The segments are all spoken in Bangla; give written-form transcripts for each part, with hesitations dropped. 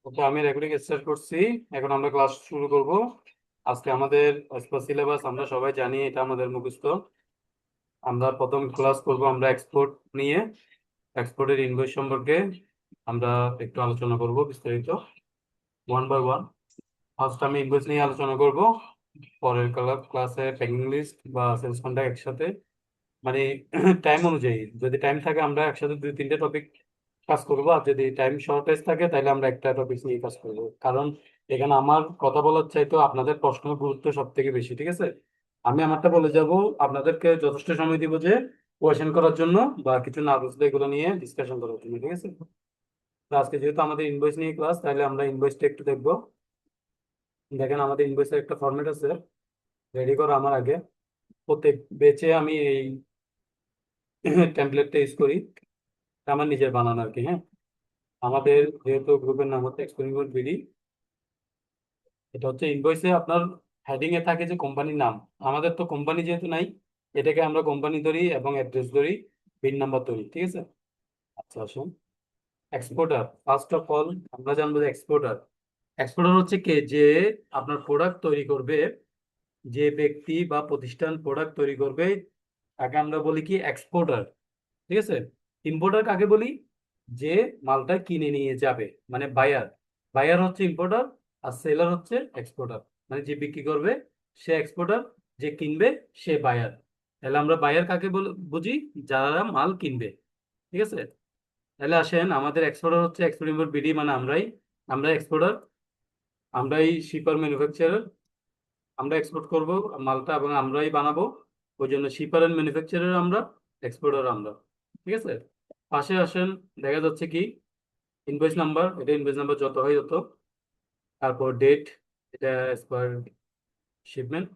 ওকে, আমি রেকর্ডিং স্টার্ট করছি। এখন আমরা ক্লাস শুরু করব। আজকে আমাদের সিলেবাস আমরা সবাই জানি, এটা আমাদের মুখস্থ। আমরা প্রথম ক্লাস করব আমরা এক্সপোর্ট নিয়ে। এক্সপোর্টের ইনভয়েস সম্পর্কে আমরা একটু আলোচনা করব বিস্তারিত, ওয়ান বাই ওয়ান। ফার্স্ট আমি ইনভয়েস নিয়ে আলোচনা করব, পরের ক্লাসে প্যাকিং লিস্ট বা সেলস কন্ট্রাক্ট একসাথে, মানে টাইম অনুযায়ী যদি টাইম থাকে আমরা একসাথে দুই তিনটে টপিক কাজ করবো, আর যদি টাইম শর্টেজ থাকে তাহলে আমরা একটা টপিক নিয়ে কাজ করবো। কারণ এখানে আমার কথা বলার চাইতো আপনাদের প্রশ্নের গুরুত্ব সব থেকে বেশি, ঠিক আছে? আমি আমারটা বলে যাব, আপনাদেরকে যথেষ্ট সময় দিব যে কোয়েশ্চেন করার জন্য বা কিছু না বুঝলে এগুলো নিয়ে ডিসকাশন করার জন্য, ঠিক আছে? তো আজকে যেহেতু আমাদের ইনভয়েস নিয়ে ক্লাস, তাহলে আমরা ইনভয়েসটা একটু দেখবো। দেখেন, আমাদের ইনভয়েসের একটা ফরম্যাট আছে রেডি করা আমার আগে। প্রত্যেক বেচে আমি এই টেমপ্লেটটা ইউজ করি, আমার নিজের বানানো আর কি। হ্যাঁ, আমাদের যেহেতু গ্রুপের নাম হচ্ছে এক্সপেরিমেন্ট বিডি, এটা হচ্ছে ইনভয়েসে আপনার হেডিং এ থাকে যে কোম্পানির নাম। আমাদের তো কোম্পানি যেহেতু নাই, এটাকে আমরা কোম্পানি ধরি এবং অ্যাড্রেস ধরি, পিন নাম্বার ধরি, ঠিক আছে? আচ্ছা, আসুন। এক্সপোর্টার, ফার্স্ট অফ অল আমরা জানবো যে এক্সপোর্টার, এক্সপোর্টার হচ্ছে কে? যে আপনার প্রোডাক্ট তৈরি করবে, যে ব্যক্তি বা প্রতিষ্ঠান প্রোডাক্ট তৈরি করবে, তাকে আমরা বলি কি এক্সপোর্টার, ঠিক আছে? ইম্পোর্টার কাকে বলি? যে মালটা কিনে নিয়ে যাবে, মানে বায়ার। বায়ার হচ্ছে ইম্পোর্টার, আর সেলার হচ্ছে এক্সপোর্টার। মানে যে বিক্রি করবে সে এক্সপোর্টার, যে কিনবে সে বায়ার। তাহলে আমরা বায়ার কাকে বুঝি? যারা মাল কিনবে, ঠিক আছে? তাহলে আসেন, আমাদের এক্সপোর্টার হচ্ছে এক্সপোর্ট বিডি, মানে আমরাই, আমরা এক্সপোর্টার, আমরাই শিপার ম্যানুফ্যাকচারার। আমরা এক্সপোর্ট করব মালটা এবং আমরাই বানাবো, ওই জন্য শিপার এন্ড ম্যানুফ্যাকচারার আমরা, এক্সপোর্টার আমরা, ঠিক আছে? পাশে আসেন, দেখা যাচ্ছে কি ইনভয়েস নাম্বার, এটা ইনভয়েস নাম্বার যত হয় তত। তারপর ডেট, এটা square shipment.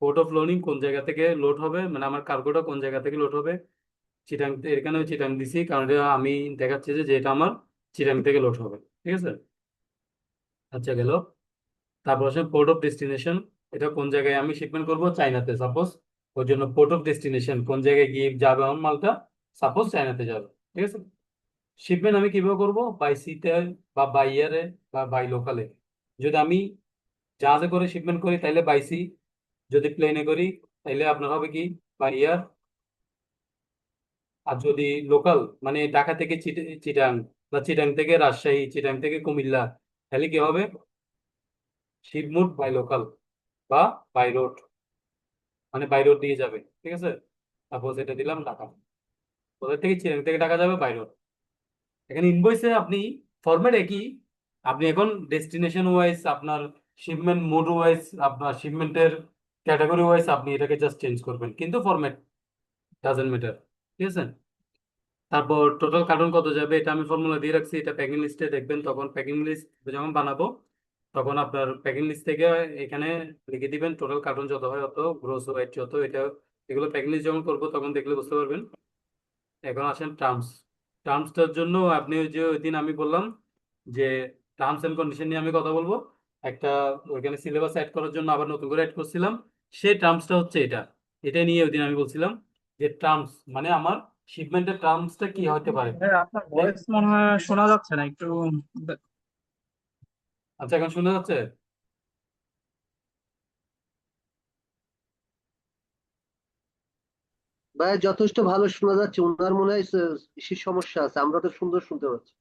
Port of loading, কোন জায়গা থেকে লোড হবে, মানে আমার কার্গোটা কোন জায়গা থেকে লোড হবে। চিটাং, এখানে আমি চিটাং দিছি কারণ এটা আমি দেখাচ্ছি যে এটা আমার চিটাং থেকে লোড হবে, ঠিক আছে? আচ্ছা, গেল। তারপর আসে পোর্ট অফ ডেস্টিনেশন, এটা কোন জায়গায় আমি শিপমেন্ট করব, চাইনাতে সাপোজ। ওই জন্য পোর্ট অফ ডেস্টিনেশন কোন জায়গায় গিয়ে যাবে আমার মালটা, সাপোজ চাইনাতে যাবে, ঠিক আছে? শিপমেন্ট আমি কিভাবে করব, বাই সিতে বা বাই এয়ারে বা বাই লোকালে। যদি আমি জাহাজে করে শিপমেন্ট করি তাইলে বাই সি, যদি প্লেনে করি তাইলে আপনার হবে কি, বাই এয়ার। আর যদি লোকাল, মানে ঢাকা থেকে চিটাং, বা চিটাং থেকে রাজশাহী, চিটাং থেকে কুমিল্লা, তাহলে কি হবে, শিপমুড বাই লোকাল বা বাই রোড, মানে বাই রোড দিয়ে যাবে, ঠিক আছে? তারপর এটা দিলাম ঢাকা, ওদের থেকে চিটাং থেকে ঢাকা যাবে বাই রোড। এখানে ইনভয়েসে আপনি ফরম্যাট একই, আপনি এখন ডেস্টিনেশন ওয়াইজ আপনার শিপমেন্ট মোড ওয়াইজ, আপনার শিপমেন্টের ক্যাটাগরি ওয়াইজ আপনি এটাকে জাস্ট চেঞ্জ করবেন, কিন্তু ফরম্যাট ডাজেন্ট ম্যাটার, ঠিক আছে? তারপর টোটাল কার্টন কত যাবে, এটা আমি ফর্মুলা দিয়ে রাখছি, এটা প্যাকিং লিস্টে দেখবেন। তখন প্যাকিং লিস্ট যখন বানাবো, তখন আপনার প্যাকিং লিস্ট থেকে এখানে লিখে দিবেন টোটাল কার্টন যত হয় অত, গ্রোস ওয়েট যত, এটা এগুলো প্যাকিং লিস্ট যখন করবো তখন দেখলে বুঝতে পারবেন। এখন আসেন টার্মস। টার্মসটার জন্য আপনি ওই যে ওই দিন আমি বললাম যে টার্মস এন্ড কন্ডিশন নিয়ে আমি কথা বলবো, একটা ওইখানে সিলেবাস অ্যাড করার জন্য আবার নতুন করে অ্যাড করছিলাম। সেই টার্মসটা হচ্ছে এটা, এটা নিয়ে ওই দিন আমি বলছিলাম যে টার্মস মানে আমার শিপমেন্টের টার্মসটা কি হতে পারে। হ্যাঁ, আপনার ভয়েস মনে হয় শোনা যাচ্ছে না একটু। আচ্ছা, এখন শোনা যাচ্ছে? ভাই যথেষ্ট ভালো শোনা যাচ্ছে। ওনার মনে হয় ইসির সমস্যা আছে, আমরা তো সুন্দর শুনতে পাচ্ছি।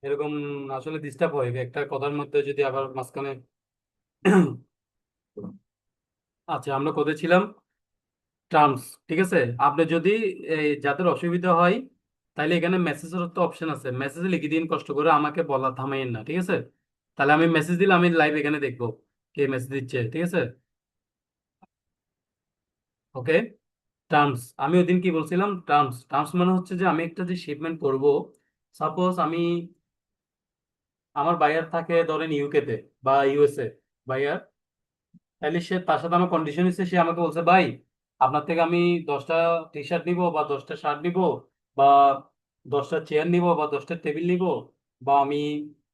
এরকম আসলে ডিস্টার্ব হয় একটা কথার মধ্যে যদি আবার মাঝখানে আচ্ছা, আমরা কোথায় ছিলাম? টার্মস, ঠিক আছে। আপনি যদি যাদের অসুবিধা হয়, তাহলে এখানে মেসেজের তো অপশন আছে, মেসেজে লিখে দিন, কষ্ট করে আমাকে বলা থামাইন না, ঠিক আছে? তাহলে আমি মেসেজ দিলে আমি লাইভ এখানে দেখবো কে মেসেজ দিচ্ছে, ঠিক আছে? ওকে। টার্মস, আমি ওই দিন কি বলছিলাম, টার্মস, টার্মস মানে হচ্ছে যে আমি একটা যে শিপমেন্ট করব, সাপোজ আমি, আমার বায়ার থাকে ধরেন ইউকে তে বা ইউএসএ বায়ার, তাহলে সে, তার সাথে আমার কন্ডিশন হচ্ছে, সে আমাকে বলছে ভাই আপনার থেকে আমি 10টা টি শার্ট নিবো বা 10টা শার্ট নিবো বা 10টা চেয়ার নিবো বা 10টা টেবিল নিবো, বা আমি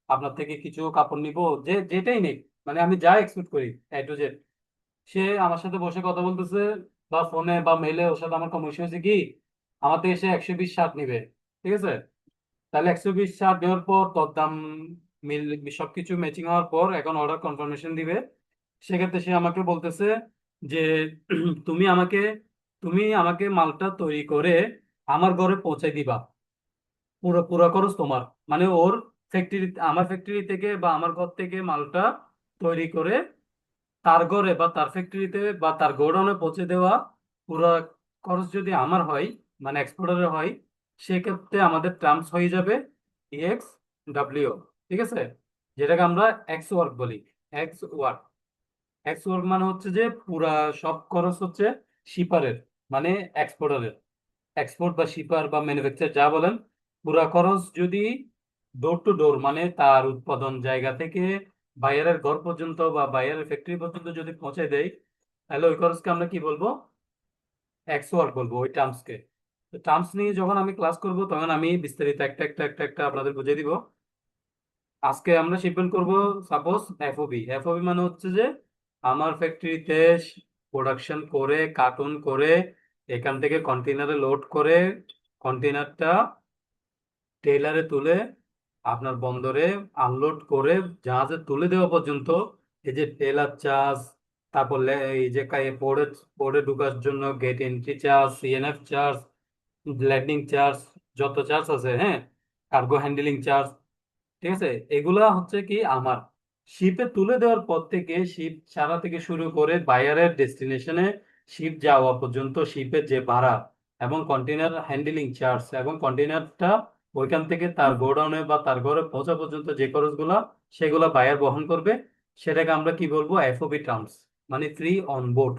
আপনার থেকে কিছু কাপড় নিবো, যে যেটাই নেই, মানে আমি যা এক্সপেক্ট করি এ টু জেড। সে আমার সাথে বসে কথা বলতেছে বা ফোনে বা মেইলে, ওর সাথে আমার কমিশন হয়েছে কি, আমার থেকে সে 120 শার্ট নিবে, ঠিক আছে? তাহলে 120 ছাড় দেওয়ার পর দরদাম মিল সবকিছু ম্যাচিং হওয়ার পর এখন অর্ডার কনফার্মেশন দিবে। সেক্ষেত্রে সে আমাকে বলতেছে যে তুমি আমাকে তুমি আমাকে মালটা তৈরি করে আমার ঘরে পৌঁছে দিবা, পুরো পুরো খরচ তোমার। মানে ওর ফ্যাক্টরি, আমার ফ্যাক্টরি থেকে বা আমার ঘর থেকে মালটা তৈরি করে তার ঘরে বা তার ফ্যাক্টরিতে বা তার গোডাউনে পৌঁছে দেওয়া পুরো খরচ যদি আমার হয়, মানে এক্সপোর্টারের হয়, সেক্ষেত্রে আমাদের টার্মস হয়ে যাবে EX ডাব্লিউ। ঠিক আছে, যেটাকে আমরা এক্স ওয়ার্ক বলি। এক্স ওয়ার্ক, এক্স ওয়ার্ক মানে হচ্ছে যে পুরা সব খরচ হচ্ছে শিপারের, মানে এক্সপোর্টারের। এক্সপোর্ট বা শিপার বা ম্যানুফ্যাকচার যা বলেন, পুরা খরচ যদি ডোর টু ডোর মানে তার উৎপাদন জায়গা থেকে বায়ারের ঘর পর্যন্ত বা বায়ারের ফ্যাক্টরি পর্যন্ত যদি পৌঁছে দেয়, তাহলে ওই খরচকে আমরা কি বলবো? এক্স ওয়ার্ক বলবো ওই টার্মসকে। তো টার্মস নিয়ে যখন আমি ক্লাস করব তখন আমি বিস্তারিত একটা একটা একটা একটা আপনাদের বুঝিয়ে দিব। আজকে আমরা শিপমেন্ট করব সাপোজ এফওবি। এফওবি মানে হচ্ছে যে আমার ফ্যাক্টরিতে প্রোডাকশন করে কার্টুন করে এখান থেকে কন্টেনারে লোড করে কন্টেনারটা ট্রেলারে তুলে আপনার বন্দরে আনলোড করে জাহাজে তুলে দেওয়া পর্যন্ত এই যে টেলার চার্জ, তারপর এই যে পোর্টে পোর্টে ঢোকার জন্য gate entry charge, CNF charge, landing charge, যত চার্জ আছে, হ্যাঁ, কার্গো হ্যান্ডলিং চার্জ, ঠিক আছে, এগুলা হচ্ছে কি আমার শিপে তুলে দেওয়ার পর থেকে শিপ ছাড়া থেকে শুরু করে বায়ারের ডেস্টিনেশনে শিপ যাওয়া পর্যন্ত শিপের যে ভাড়া এবং কন্টেনার হ্যান্ডলিং চার্জ এবং কন্টেনারটা ওইখান থেকে তার গোডাউনে বা তার ঘরে পৌঁছা পর্যন্ত যে খরচগুলা সেগুলা বায়ার বহন করবে। সেটাকে আমরা কি বলবো? এফওবি টার্মস, মানে ফ্রি অন বোর্ড।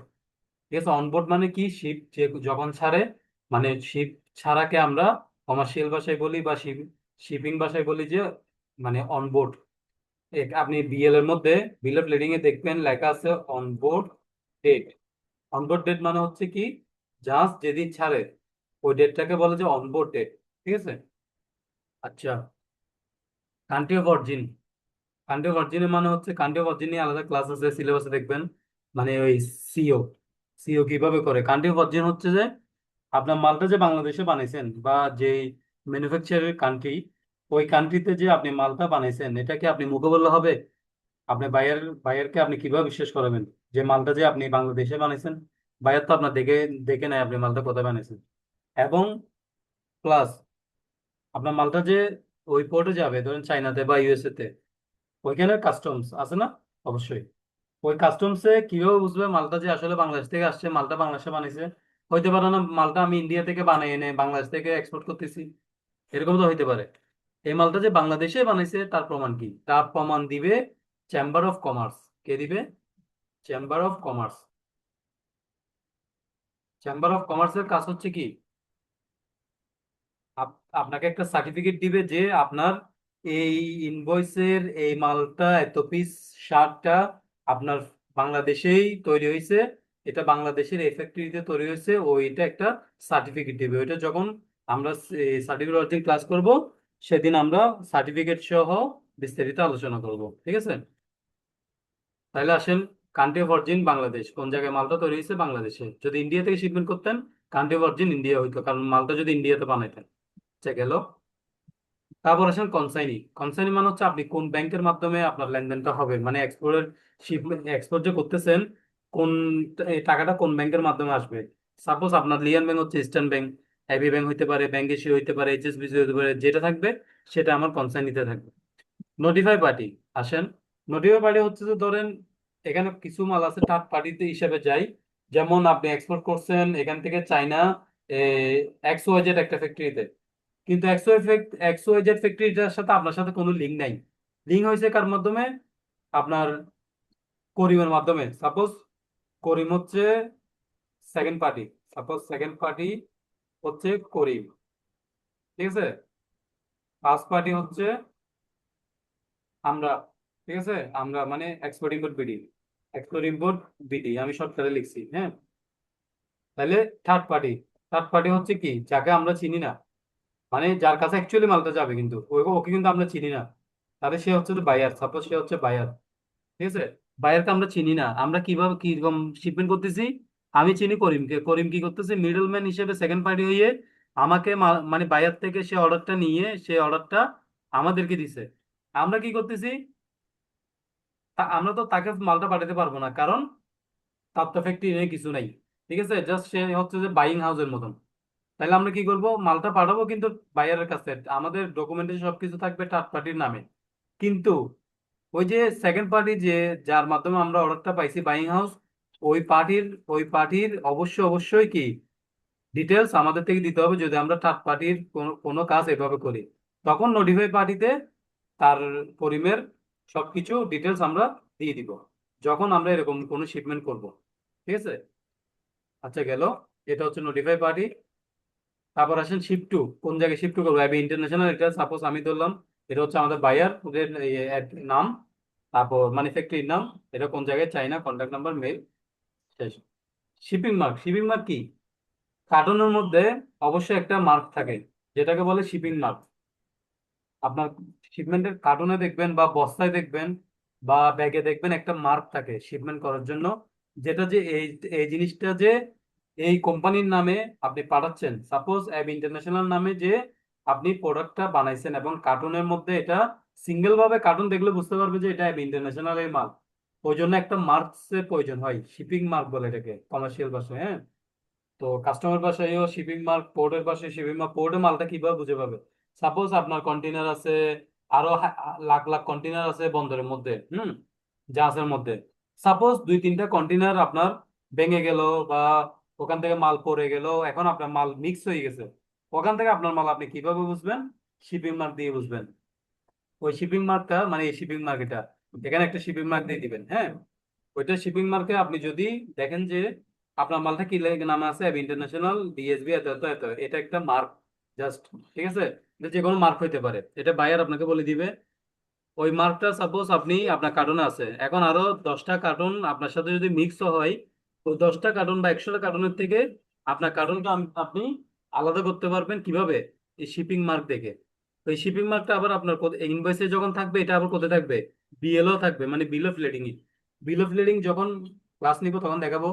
ঠিক আছে, অনবোর্ড মানে কি? শিপ যে যখন ছাড়ে, মানে শিপ ছাড়াকে আমরা কমার্শিয়াল ভাষায় বলি বা শিপিং ভাষায় বলি যে মানে অনবোর্ড। আপনি বিএল এর মধ্যে, বিল অফ লেডিং এ দেখবেন লেখা আছে অনবোর্ড ডেট। অনবোর্ড ডেট মানে হচ্ছে কি, জাহাজ যেদিন ছাড়ে ওই ডেটটাকে বলে যে অনবোর্ড ডেট। ঠিক আছে। আচ্ছা, country of origin. Country of অরিজিনের মানে হচ্ছে, কান্ট্রি অফ অরিজিন নিয়ে আলাদা ক্লাস আছে সিলেবাসে দেখবেন। মানে ওই সিও, সিও কিভাবে করে। কান্ট্রি অফ অরিজিন হচ্ছে যে আপনার মালটা যে বাংলাদেশে বানাইছেন বা যে ম্যানুফ্যাকচারের কান্ট্রি, ওই কান্ট্রিতে যে আপনি মালটা বানাইছেন এটা কি আপনি মুখে বললে হবে? আপনি বায়ারকে আপনি কিভাবে বিশ্বাস করাবেন যে মালটা যে আপনি বাংলাদেশে বানাইছেন? বায়ার তো আপনার দেখে দেখে নাই আপনি মালটা কোথায় বানাইছেন। এবং প্লাস আপনার মালটা যে ওই পোর্টে যাবে, ধরেন চাইনাতে বা ইউএসএ তে, ওইখানে কাস্টমস আছে না? অবশ্যই। ওই কাস্টমসে কিভাবে বুঝবে মালটা যে আসলে বাংলাদেশ থেকে আসছে, মালটা বাংলাদেশে বানাইছে? হইতে পারে না মালটা আমি ইন্ডিয়া থেকে বানিয়ে এনে বাংলাদেশ থেকে এক্সপোর্ট করতেছি, এরকম তো হইতে পারে। এই মালটা যে বাংলাদেশে বানাইছে তার প্রমাণ কি? তার প্রমাণ দিবে চেম্বার অফ কমার্স। কে দিবে? Chamber of commerce. Chamber of কমার্সের কাজ হচ্ছে কি, আপনাকে একটা সার্টিফিকেট দিবে যে আপনার এই ইনভয়েসের এই মালটা এত পিস শার্টটা আপনার বাংলাদেশেই তৈরি হয়েছে, এটা বাংলাদেশের এই ফ্যাক্টরিতে তৈরি হয়েছে, ওইটা একটা সার্টিফিকেট দিবে। ওইটা যখন আমরা সার্টিফিকেট অরিজিন ক্লাস করব সেদিন আমরা সার্টিফিকেট সহ বিস্তারিত আলোচনা করব। ঠিক আছে, তাহলে আসেন, কান্ট্রি অফ অরিজিন বাংলাদেশ, কোন জায়গায় মালটা তৈরি হয়েছে? বাংলাদেশে। যদি ইন্ডিয়া থেকে শিপমেন্ট করতেন কান্ট্রি অফ অরিজিন ইন্ডিয়া হইতো, কারণ মালটা যদি ইন্ডিয়াতে বানাইতেন। গেল। তারপর আসেন কনসাইনি। কনসাইনি মানে হচ্ছে আপনি কোন ব্যাংকের মাধ্যমে আপনার লেনদেনটা হবে, মানে এক্সপোর্টের শিপমেন্ট এক্সপোর্ট যে করতেছেন কোন এই টাকাটা কোন ব্যাংকের মাধ্যমে আসবে। সাপোজ আপনার লিয়ান ব্যাংক হচ্ছে ইস্টার্ন ব্যাংক, এবি ব্যাংক হইতে পারে, ব্যাংক এশিয়া হইতে পারে, এইচএসবিসি হইতে পারে, যেটা থাকবে সেটা আমার কনসাইনিতে থাকবে। Notify party. আসেন, নোটিফাই পার্টি হচ্ছে যে ধরেন এখানে কিছু মাল আছে থার্ড পার্টিতে হিসেবে যায়। যেমন আপনি এক্সপোর্ট করছেন এখান থেকে চায়না এক্স ওয়াই জেড একটা ফ্যাক্টরিতে, কিন্তু এক্স ওয়াই জেড ফ্যাক্টরিটার সাথে আপনার সাথে কোনো লিঙ্ক নাই। লিঙ্ক হয়েছে কার মাধ্যমে? আপনার করিমের মাধ্যমে। সাপোজ করিম হচ্ছে second party, suppose second party হচ্ছে করিম। ঠিক আছে, ফার্স্ট পার্টি হচ্ছে আমরা। ঠিক আছে, আমরা মানে export import BD, export import BD আমি শর্টকাটে লিখছি, হ্যাঁ। তাহলে থার্ড পার্টি, থার্ড পার্টি হচ্ছে কি, যাকে আমরা চিনি না, মানে যার কাছে অ্যাকচুয়ালি মালটা যাবে কিন্তু ওকে কিন্তু আমরা চিনি না, তাহলে সে হচ্ছে বায়ার। সাপোজ সে হচ্ছে বায়ার। ঠিক আছে, বায়ারকে আমরা চিনি না, আমরা কিভাবে কিরকম শিপমেন্ট করতেছি? আমি চিনি করিমকে, করিম কি করতেছে? মিডল ম্যান হিসেবে সেকেন্ড পার্টি হয়ে আমাকে মানে বায়ার থেকে সে অর্ডারটা নিয়ে সে অর্ডারটা আমাদেরকে দিছে। আমরা কি করতেছি, আমরা তো তাকে মালটা পাঠাতে পারবো না, কারণ তার তো ফ্যাক্টরি নেই, কিছু নাই। ঠিক আছে, জাস্ট সে হচ্ছে যে বাইং হাউসের মতন। তাহলে আমরা কি করব, মালটা পাঠাবো কিন্তু বায়ারের কাছে, আমাদের ডকুমেন্টেশন সবকিছু থাকবে থার্ড পার্টির নামে। কিন্তু ওই যে সেকেন্ড পার্টি যে, যার মাধ্যমে আমরা অর্ডারটা পাইছি, বাইং হাউস, ওই পার্টির ওই পার্টির অবশ্যই কি ডিটেলস আমাদের থেকে দিতে হবে, যদি আমরা থার্ড পার্টির কোনো কোনো কাজ এভাবে করি। তখন নোটিফাই পার্টিতে তার পরিমের সবকিছু ডিটেলস আমরা দিয়ে দিব, যখন আমরা এরকম কোনো শিপমেন্ট করব। ঠিক আছে, আচ্ছা গেল, এটা হচ্ছে নোটিফাই পার্টি। তারপর আসেন শিপ টু, কোন জায়গায় শিফট টু করবো, অ্যাবি ইন্টারন্যাশনাল, এটা সাপোজ আমি ধরলাম, এটা হচ্ছে আমাদের বায়ার নাম, তারপর ম্যানুফ্যাক্সারির নাম, এটা কোন জায়গায়, চাইনা, কন্ট্যাক্ট নাম্বার, মেল, শেষ। শিপিং মার্ক কি, কার্টনের মধ্যে অবশ্যই একটা মার্ক থাকে, যেটাকে বলে শিপিং মার্ক। আপনার শিপমেন্টের কার্টুনে দেখবেন বা বস্তায় দেখবেন বা ব্যাগে দেখবেন একটা মার্ক থাকে শিপমেন্ট করার জন্য, যেটা যে এই এই জিনিসটা যে এই কোম্পানির নামে আপনি পাঠাচ্ছেন, সাপোজ অ্যাব ইন্টারন্যাশনাল নামে যে আপনি প্রোডাক্টটা বানাইছেন, এবং কার্টুনের মধ্যে এটা সিঙ্গেল ভাবে কার্টুন দেখলে বুঝতে পারবে যে এটা অ্যাব ইন্টারন্যাশনাল এর মাল। ওই জন্য একটা মার্কসের প্রয়োজন হয়, শিপিং মার্ক বলে এটাকে কমার্শিয়াল ভাষায়। হ্যাঁ, তো কাস্টমার বাসায়ও শিপিং মার্ক, পোর্টের পাশে শিপিং মার্ক। পোর্টে মালটা কিভাবে বুঝে পাবে, সাপোজ আপনার কন্টেনার আছে, আরো লাখ লাখ কন্টেনার আছে বন্দরের মধ্যে, জাহাজের মধ্যে। সাপোজ দুই তিনটা কন্টেনার আপনার ভেঙে গেল, বা ওখান থেকে মাল পড়ে গেল, এখন আপনার মাল মিক্স হয়ে গেছে, ওখান থেকে আপনার মাল আপনি কিভাবে বুঝবেন, শিপিং মার্ক দিয়ে বুঝবেন। ওই শিপিং মার্কটা মানে এই শিপিং মার্ক, এটা এখানে একটা শিপিং মার্ক দিয়ে দিবেন। হ্যাঁ, ওইটা শিপিং মার্কে আপনি যদি দেখেন যে আপনার মালটা কি নামে আছে, ইন্টারন্যাশনাল ডিএসবি এত এত এত, এটা একটা মার্ক জাস্ট। ঠিক আছে, এটা যে কোনো মার্ক হইতে পারে, এটা বায়ার আপনাকে বলে দিবে। ওই মার্কটা সাপোজ আপনি আপনার কার্টুনে আছে, এখন আরো 10টা কার্টুন আপনার সাথে যদি মিক্স হয়, ওই 10টা কার্টুন বা 100টা কার্টুনের থেকে আপনার কার্টুনটা আপনি আলাদা করতে পারবেন কিভাবে, এই শিপিং মার্ক দেখে। ওই শিপিং মার্কটা আবার আপনার ইনভয়েসে যখন থাকবে, এটা আবার কোথায় থাকবে, বিএলও থাকবে, মানে বিল অফ লেডিং। বিল অফ লেডিং যখন ক্লাস নিব তখন দেখাবো,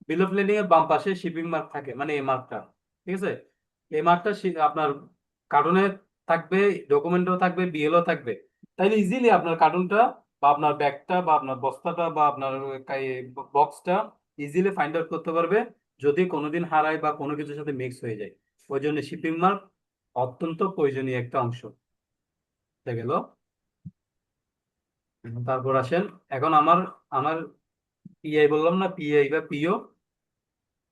বিল অফ লেডিং এর বাম পাশে শিপিং মার্ক থাকে, মানে এই মার্কটা। ঠিক আছে, এই মার্কটা আপনার কার্টুনে থাকবে, ডকুমেন্টও থাকবে, বিএলও থাকবে। তাইলে ইজিলি আপনার কার্টুনটা বা আপনার ব্যাগটা বা আপনার বস্তাটা বা আপনার বক্সটা ইজিলি ফাইন্ড আউট করতে পারবে, যদি কোনোদিন হারায় বা কোনো কিছুর সাথে মিক্স হয়ে যায়। ওই জন্য শিপিং মার্ক অত্যন্ত প্রয়োজনীয় একটা অংশ। বুঝতে গেল? তারপর আসেন, এখন আমার আমার পিআই বললাম না, পিআই বা পিও,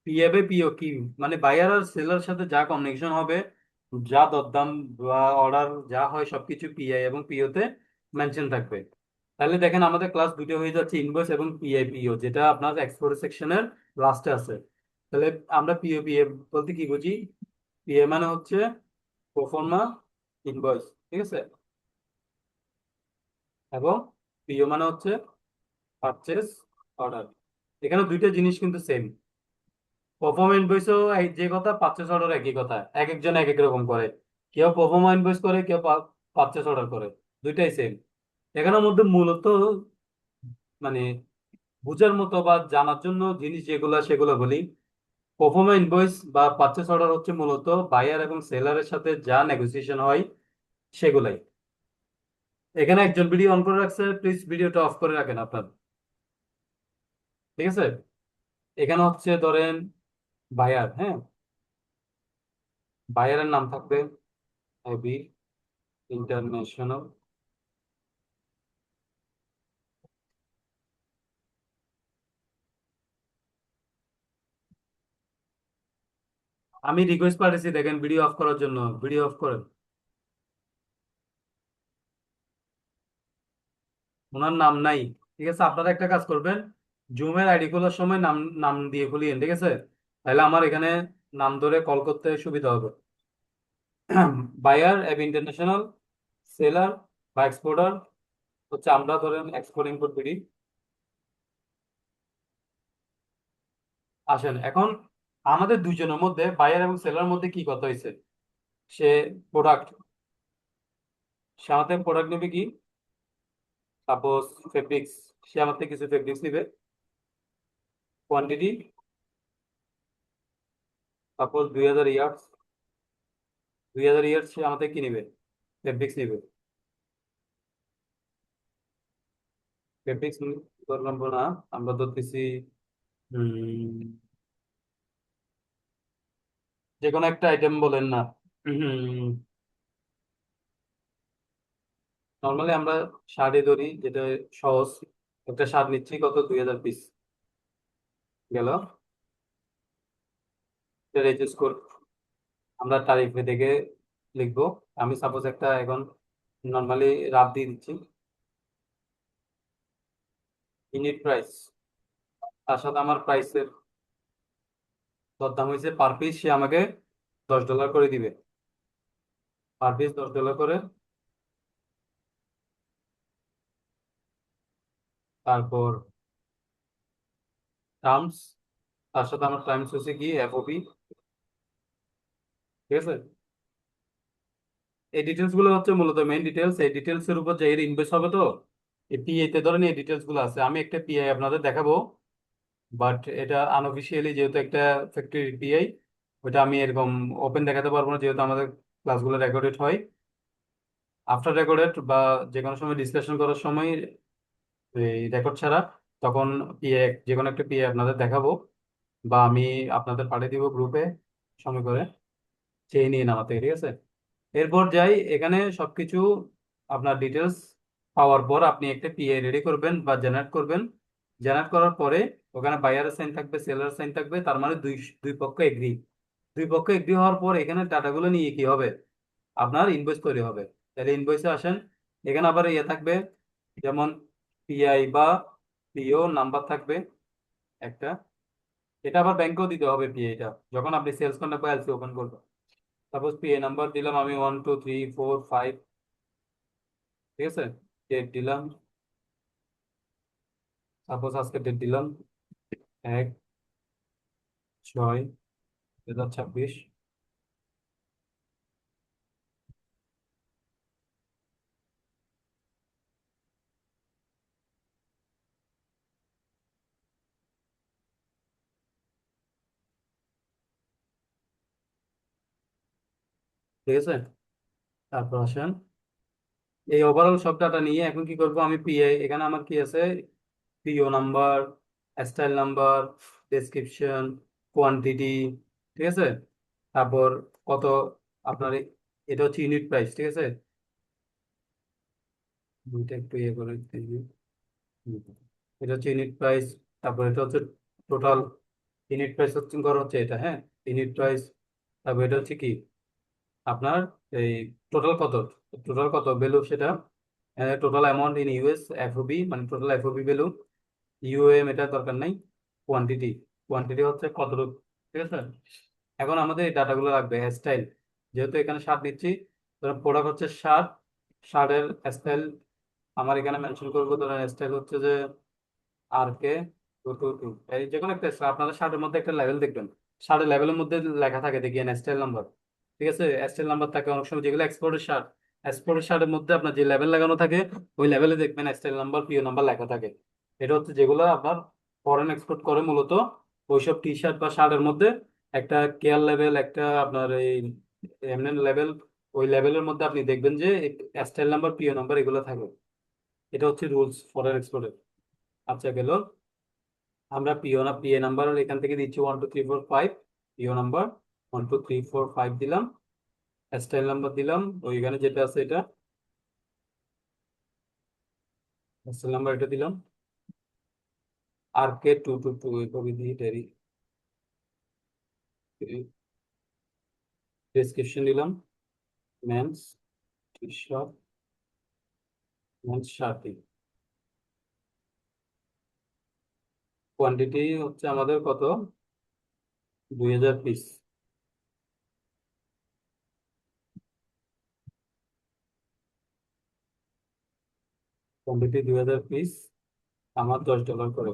পিএ বাই পিও কি, মানে বায়ার আর সেলার সাথে যা কমিউনিকেশন হবে, যা দরদাম বা অর্ডার যা হয়, সবকিছু পিআই এবং পিও তে মেনশন থাকবে। তাহলে দেখেন আমাদের ক্লাস দুটো হয়ে যাচ্ছে, ইনভয়েস এবং পিআই পিও, যেটা আপনার এক্সপোর্ট সেকশনের লাস্টে আছে। তাহলে আমরা পিও পিএ বলতে কি বুঝি, পিএ মানে হচ্ছে প্রোফর্মা ইনভয়েস। ঠিক আছে, এবং পিও মানে হচ্ছে পারচেস অর্ডার। এখানে দুইটা জিনিস কিন্তু সেম। পারফর্ম ইনভয়েসও যে কথা, পারচেস অর্ডার একই কথা, এক একজন এক এক রকম করে। কেউ পারফর্ম ইনভয়েস করে, কেউ পারচেস অর্ডার করে, দুইটাই সেম। এখানের মধ্যে মূলত মানে বোঝার মতো বা জানার জন্য জিনিস যেগুলো, সেগুলো বলি। পারফর্ম ইনভয়েস বা পারচেস অর্ডার হচ্ছে মূলত বায়ার এবং সেলারের সাথে যা নেগোসিয়েশন হয়, সেগুলাই। এখানে একজন ভিডিও অন করে রাখছে, প্লিজ ভিডিওটা অফ করে রাখেন আপনার। ঠিক আছে, এখানে হচ্ছে ধরেন বায়ার, হ্যাঁ, বায়ারের নাম থাকবে এবি ইন্টারন্যাশনাল। আমি রিকোয়েস্ট পাঠিয়েছি, দেখেন, ভিডিও অফ করার জন্য, ভিডিও অফ করেন। ওনার নাম নাই। ঠিক আছে, আপনারা একটা কাজ করবেন, জুমের আইডি খোলার সময় নাম নাম দিয়ে খুলিয়েন। ঠিক আছে, তাহলে আমার এখানে নাম ধরে কল করতে সুবিধা হবে। বায়ার অ্যাব ইন্টারন্যাশনাল, সেলার বা এক্সপোর্টার হচ্ছে আমরা, ধরেন এক্সপোর্ট ইম্পোর্ট বিডি। আসেন এখন, আমাদের দুইজনের মধ্যে, বায়ার এবং সেলার মধ্যে কি কথা হয়েছে, সে প্রোডাক্ট, সে আমাদের প্রোডাক্ট নেবে কি, সাপোজ ফেব্রিক্স, সে আমার থেকে কিছু ফেব্রিক্স নিবে, কোয়ান্টিটি সাপোজ 2000 ইয়ার্ডস, 2000 ইয়ার সে আমাদের কি নিবে? ফেব্রিক্স নিবে। ফেব্রিক্স ধরলাম না, আমরা ধরতেছি উম, যে কোনো একটা আইটেম বলেন না। নর্মালি আমরা শাড়ি ধরি, যেটা সহজ। একটা শার্ট নিচ্ছি কত, 2000 পিস গেল। রেজিস্ট কোড আমরা তারিখে দেখে লিখবো। আমি সাপোজ একটা এখন নর্মালি রাফ দিয়ে দিচ্ছি। ইউনিট প্রাইস, তার সাথে আমার প্রাইসের দরদাম হয়েছে পার পিস, সে আমাকে $10 করে দিবে। পার পিস $10 করে। তারপর টার্মস, তার সাথে আমার টার্মস হচ্ছে কি এফওপি। ঠিক আছে, এই ডিটেলস গুলো হচ্ছে মূলত মেইন ডিটেলস। এই ডিটেলস এর উপর যে এর ইনভয়েস হবে, তো এই পিআই তে ধরেন এই ডিটেলস গুলো আছে। আমি একটা পিআই আপনাদের দেখাবো, বাট এটা আনঅফিসিয়ালি যেহেতু একটা ফ্যাক্টরি পিআই, ওটা আমি এরকম ওপেন দেখাতে পারবো না, যেহেতু আমাদের ক্লাসগুলো রেকর্ডেড হয়। আফটার রেকর্ডেড বা যে কোনো সময় ডিসকাশন করার সময় এই রেকর্ড ছাড়া, তখন পিএ যে কোনো একটা পিএ আপনাদের দেখাবো, বা আমি আপনাদের পাঠিয়ে দিব গ্রুপে সময় করে, চেয়ে নিয়ে নামাতে। ঠিক আছে, এরপর যাই এখানে সবকিছু আপনার ডিটেলস পাওয়ার পর আপনি একটা পিএ রেডি করবেন বা জেনারেট করবেন। জেনারেট করার পরে ওখানে বায়ারের সাইন থাকবে, সেলার সাইন থাকবে, তার মানে দুই দুই পক্ষ এগ্রি। দুই পক্ষ এগ্রি হওয়ার পর এখানে ডাটাগুলো নিয়ে কি হবে, আপনার ইনভয়েস তৈরি হবে। তাহলে ইনভয়েসে আসেন, এখানে আবার ইয়ে থাকবে, যেমন পিআই বা পিও নাম্বার থাকবে একটা। এটা আবার ব্যাংকেও দিতে হবে পিএটা, যখন আপনি সেলস কন্ট্রাক্ট বা এলসি ওপেন করবেন। সাপোজ পিএ নাম্বার দিলাম আমি 1 2 3 4 5। ঠিক আছে, ডেট দিলাম, সাপোজ আজকে ডেট দিলাম 1/6/2026। ঠিক আছে, তারপর আসেন এই ওভারঅল সব ডাটা নিয়ে এখন কি করব আমি পিআই, এখানে আমার কি আছে, PO number, style number, description, quantity. ঠিক আছে, তারপর কত আপনার এটা হচ্ছে ইউনিট প্রাইস। ঠিক আছে, দুইটা একটু ইয়ে করে দিই। হুম। এটা হচ্ছে ইউনিট প্রাইস। তারপর এটা হচ্ছে টোটাল ইউনিট প্রাইস হচ্ছে করা হচ্ছে এটা, হ্যাঁ, ইউনিট প্রাইস। তারপর এটা হচ্ছে কি আপনার এই টোটাল কত, টোটাল কত ভ্যালু সেটা, total amount in US FOB, মানে টোটাল এফওবি ভ্যালু। ইউএম এটা দরকার নাই। কোয়ান্টিটি, কোয়ান্টিটি হচ্ছে কতটুকু। ঠিক আছে, এখন আমাদের এই ডাটাগুলো লাগবে। স্টাইল, যেহেতু এখানে শার্ট নিচ্ছি, ধরুন প্রোডাক্ট হচ্ছে শার্ট, শার্টের স্টাইল আমার এখানে মেনশন করবো। ধরেন স্টাইল হচ্ছে যে আর কে 222, এই যে কোনো একটা style, আপনাদের শার্টের মধ্যে একটা লেভেল দেখবেন, শার্টের লেভেলের মধ্যে লেখা থাকে দেখবেন স্টাইল নাম্বার। ঠিক আছে, স্টাইল নাম্বার থাকে অনেক সময়, যেগুলো এক্সপোর্টের শার্ট, এক্সপোর্টের শার্টের মধ্যে আপনার যে লেভেল লাগানো থাকে, ওই লেভেলে দেখবেন স্টাইল নাম্বার, পিও নাম্বার লেখা থাকে। এটা হচ্ছে যেগুলো আপনার ফরেন এক্সপোর্ট করে মূলত, ওইসব টি শার্ট বা শার্টের মধ্যে একটা কেয়ার লেভেল, একটা আপনার এই এমএন লেভেল, ওই লেভেলের মধ্যে আপনি দেখবেন যে স্টাইল নাম্বার, পিও নাম্বার এগুলো থাকে। এটা হচ্ছে রুলস ফরেন এক্সপোর্টের। আচ্ছা গেল, আমরা পিএ নাম্বার এখান থেকে দিচ্ছি 1 2 3 4 5। পিও নাম্বার 1 2 3 4 5 দিলাম, স্টাইল নাম্বার দিলাম, ওইখানে যেটা আছে এটা স্টাইল নাম্বার এটা দিলাম, আর কে 222 এভাবে দিয়ে টেরি ডেসক্রিপশন দিলাম, men's T shirt, men's shirting. Quantity হচ্ছে আমাদের কত, 2000 পিস। কোয়ান্টিটি 2000 পিস, আমার $10 করে,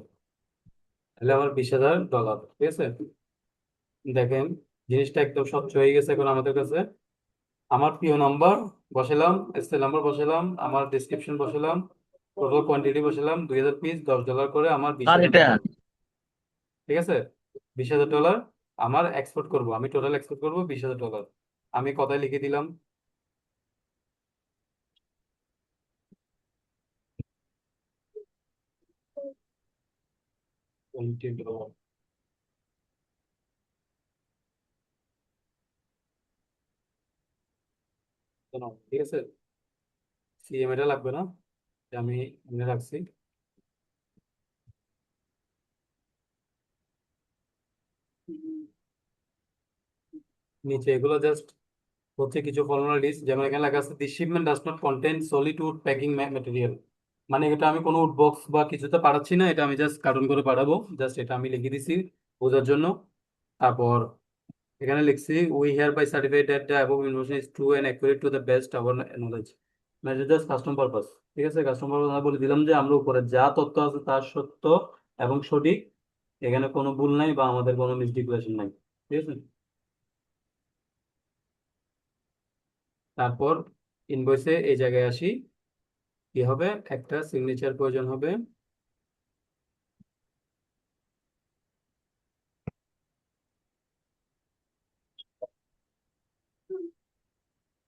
তাহলে আমার $20,000। ঠিক আছে, দেখেন জিনিসটা একদম স্বচ্ছ হয়ে গেছে এখন আমাদের কাছে। আমার পিও নাম্বার বসালাম, এসএল নাম্বার বসালাম, আমার ডিসক্রিপশন বসালাম, টোটাল কোয়ান্টিটি বসালাম, 2000 পিস, $10 করে, আমার বিশ আর হাজার এটা ডলার ঠিক আছে, $20,000 আমার এক্সপোর্ট করব, আমি টোটাল এক্সপোর্ট করব $20,000। আমি কথায় লিখে দিলাম। $20 ঠিক আছে। সিএম এটা লাগবে না, এটা আমি এনে রাখছি। নিচে এগুলো জাস্ট হচ্ছে কিছু ফর্মালিটিস, যেমন এখানে লেখা আছে this shipment does not contain solid would packing material. মানে এটা আমি কোনো উড বক্স বা কিছুতে পাঠাচ্ছি না, এটা আমি জাস্ট কার্টুন করে পাঠাবো। জাস্ট এটা আমি লিখে দিছি বোঝার জন্য। তারপর এখানে লিখছি we here by certified that the above information is true and accurate to the best our knowledge. মানে জাস্ট কাস্টম পারপাস। ঠিক আছে, কাস্টম পারপাস আমি বলে দিলাম যে আমরা উপরে যা তথ্য আছে তার সত্য এবং সঠিক, এখানে কোনো ভুল নাই বা আমাদের কোনো মিসডিকুলেশন নাই। ঠিক আছে। তারপর ইনভয়েসে এই জায়গায় আসি, কি হবে, একটা সিগনেচার প্রয়োজন হবে।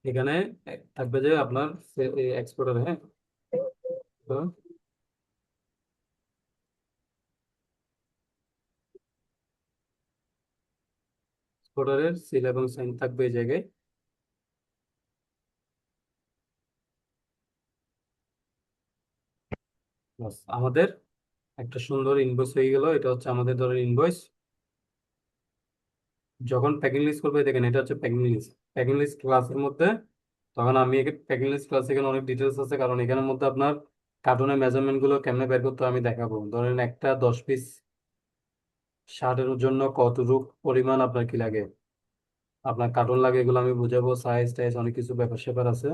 এখানে থাকবে যে আপনার এক্সপোর্টার, হ্যাঁ, এক্সপোর্টারের সিল এবং সাইন থাকবে এই জায়গায়। বাস, আমাদের একটা সুন্দর ইনভয়েস হয়ে গেল। এটা হচ্ছে আমাদের ধরেন ইনভয়েস। যখন প্যাকিং লিস্ট করবে, দেখেন এটা হচ্ছে প্যাকিং লিস্ট। প্যাকিং লিস্ট ক্লাসের মধ্যে তখন আমি প্যাকিং লিস্ট ক্লাস এখানে অনেক ডিটেলস আছে, কারণ এখানের মধ্যে আপনার কার্টুনের মেজারমেন্ট গুলো কেমনে বের করতে হয় আমি দেখাবো। ধরেন একটা 10 পিস শার্টের জন্য কতটুকু পরিমাণ আপনার কি লাগে, আপনার কার্টুন লাগে, এগুলো আমি বুঝাবো। সাইজ টাইজ অনেক কিছু ব্যাপার স্যাপার আছে।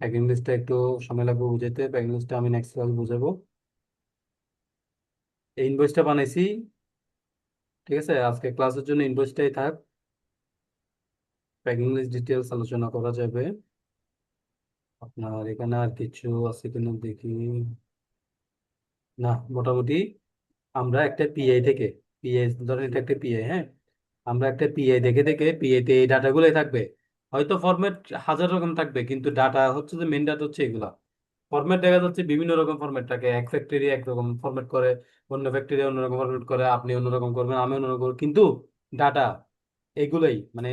প্যাকিং লিস্টটা একটু সময় লাগবে বুঝাইতে, প্যাকিং লিস্টটা আমি নেক্সট ক্লাস বুঝাবো। এই ইনভয়েসটা বানাইছি। ঠিক আছে, আজকে ক্লাসের জন্য ইনভয়েসটাই থাক, প্যাকিং লিস্ট ডিটেলস আলোচনা করা যাবে। আপনার এখানে আর কিছু আছে কিনা দেখি। না, মোটামুটি আমরা একটা পিআই থেকে, পিআই ধরেন এটা একটা পিআই, হ্যাঁ, আমরা একটা পিআই দেখে দেখে পিআই তে এই ডাটাগুলোই থাকবে। হয়তো ফরম্যাট হাজার রকম থাকবে, কিন্তু ডাটা হচ্ছে যে মেন ডাটা হচ্ছে এগুলা। ফরম্যাট দেখা যাচ্ছে বিভিন্ন রকম ফরম্যাট থাকে, এক ফ্যাক্টরি একরকম ফরম্যাট করে, অন্য ফ্যাক্টরি অন্যরকম ফরম্যাট করে, আপনি অন্যরকম করবেন, আমি অন্যরকম করবো, কিন্তু ডাটা এগুলোই মানে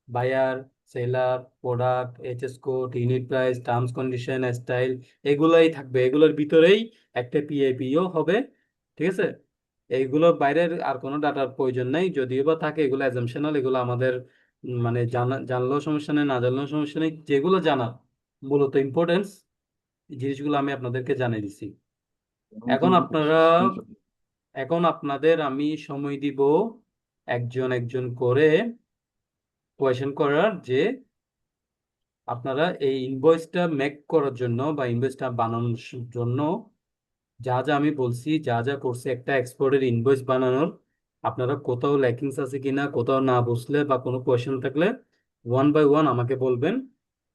buyer, seller, product, HS code, unit price, terms condition, style, এগুলাই থাকবে। এগুলোর ভিতরেই একটা পিআইপিও হবে। ঠিক আছে, এইগুলোর বাইরের আর কোনো ডাটার প্রয়োজন নাই, যদিও বা থাকে এগুলো অ্যাজাম্পশনাল। এগুলো আমাদের মানে জানলেও সমস্যা নেই, না জানলেও সমস্যা নেই। যেগুলো জানা মূলত ইম্পর্টেন্স জিনিসগুলো আমি আপনাদেরকে জানিয়ে দিছি। এখন আপনারা, এখন আপনাদের আমি সময় দিব একজন একজন করে কোয়েশ্চেন করার, যে আপনারা এই ইনভয়েসটা মেক করার জন্য বা ইনভয়েসটা বানানোর জন্য যা যা আমি বলছি, যা যা করছে একটা এক্সপোর্টের ইনভয়েস বানানোর, আপনারা কোথাও ল্যাকিংস আছে কিনা, কোথাও না বুঝলে বা কোনো কোয়েশ্চেন থাকলে ওয়ান বাই ওয়ান আমাকে বলবেন।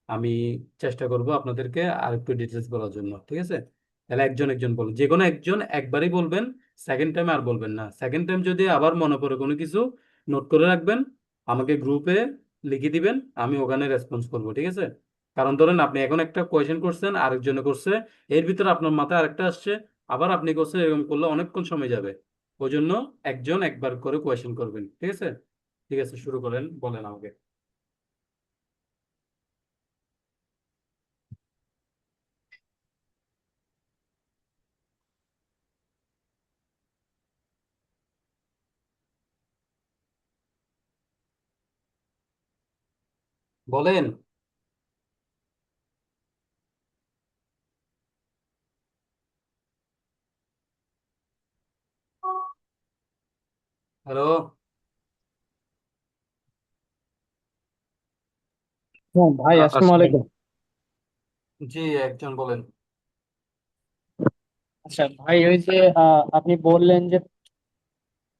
আমি চেষ্টা করব আপনাদেরকে আর একটু ডিটেলস বলার জন্য। ঠিক আছে, তাহলে একজন একজন বলুন, যে কোনো একজন একবারই বলবেন, সেকেন্ড টাইম আর বলবেন না। সেকেন্ড টাইম যদি আবার মনে পড়ে কোনো কিছু, নোট করে রাখবেন, আমাকে গ্রুপে লিখে দিবেন, আমি ওখানে রেসপন্স করবো। ঠিক আছে, কারণ ধরেন আপনি এখন একটা কোয়েশ্চেন করছেন, আরেকজনে করছে, এর ভিতরে আপনার মাথায় আরেকটা আসছে, আবার আপনি করছেন, এরকম করলে অনেকক্ষণ সময় যাবে। ওই জন্য একজন একবার করে কোয়েশ্চেন করবেন। ঠিক আছে, ঠিক আছে, শুরু করেন, বলেন আমাকে। বলেন। হ্যালো। হ্যাঁ ভাই, আসসালামু আলাইকুম। জি, একজন বলেন। আচ্ছা ভাই, ওই যে আপনি বললেন যে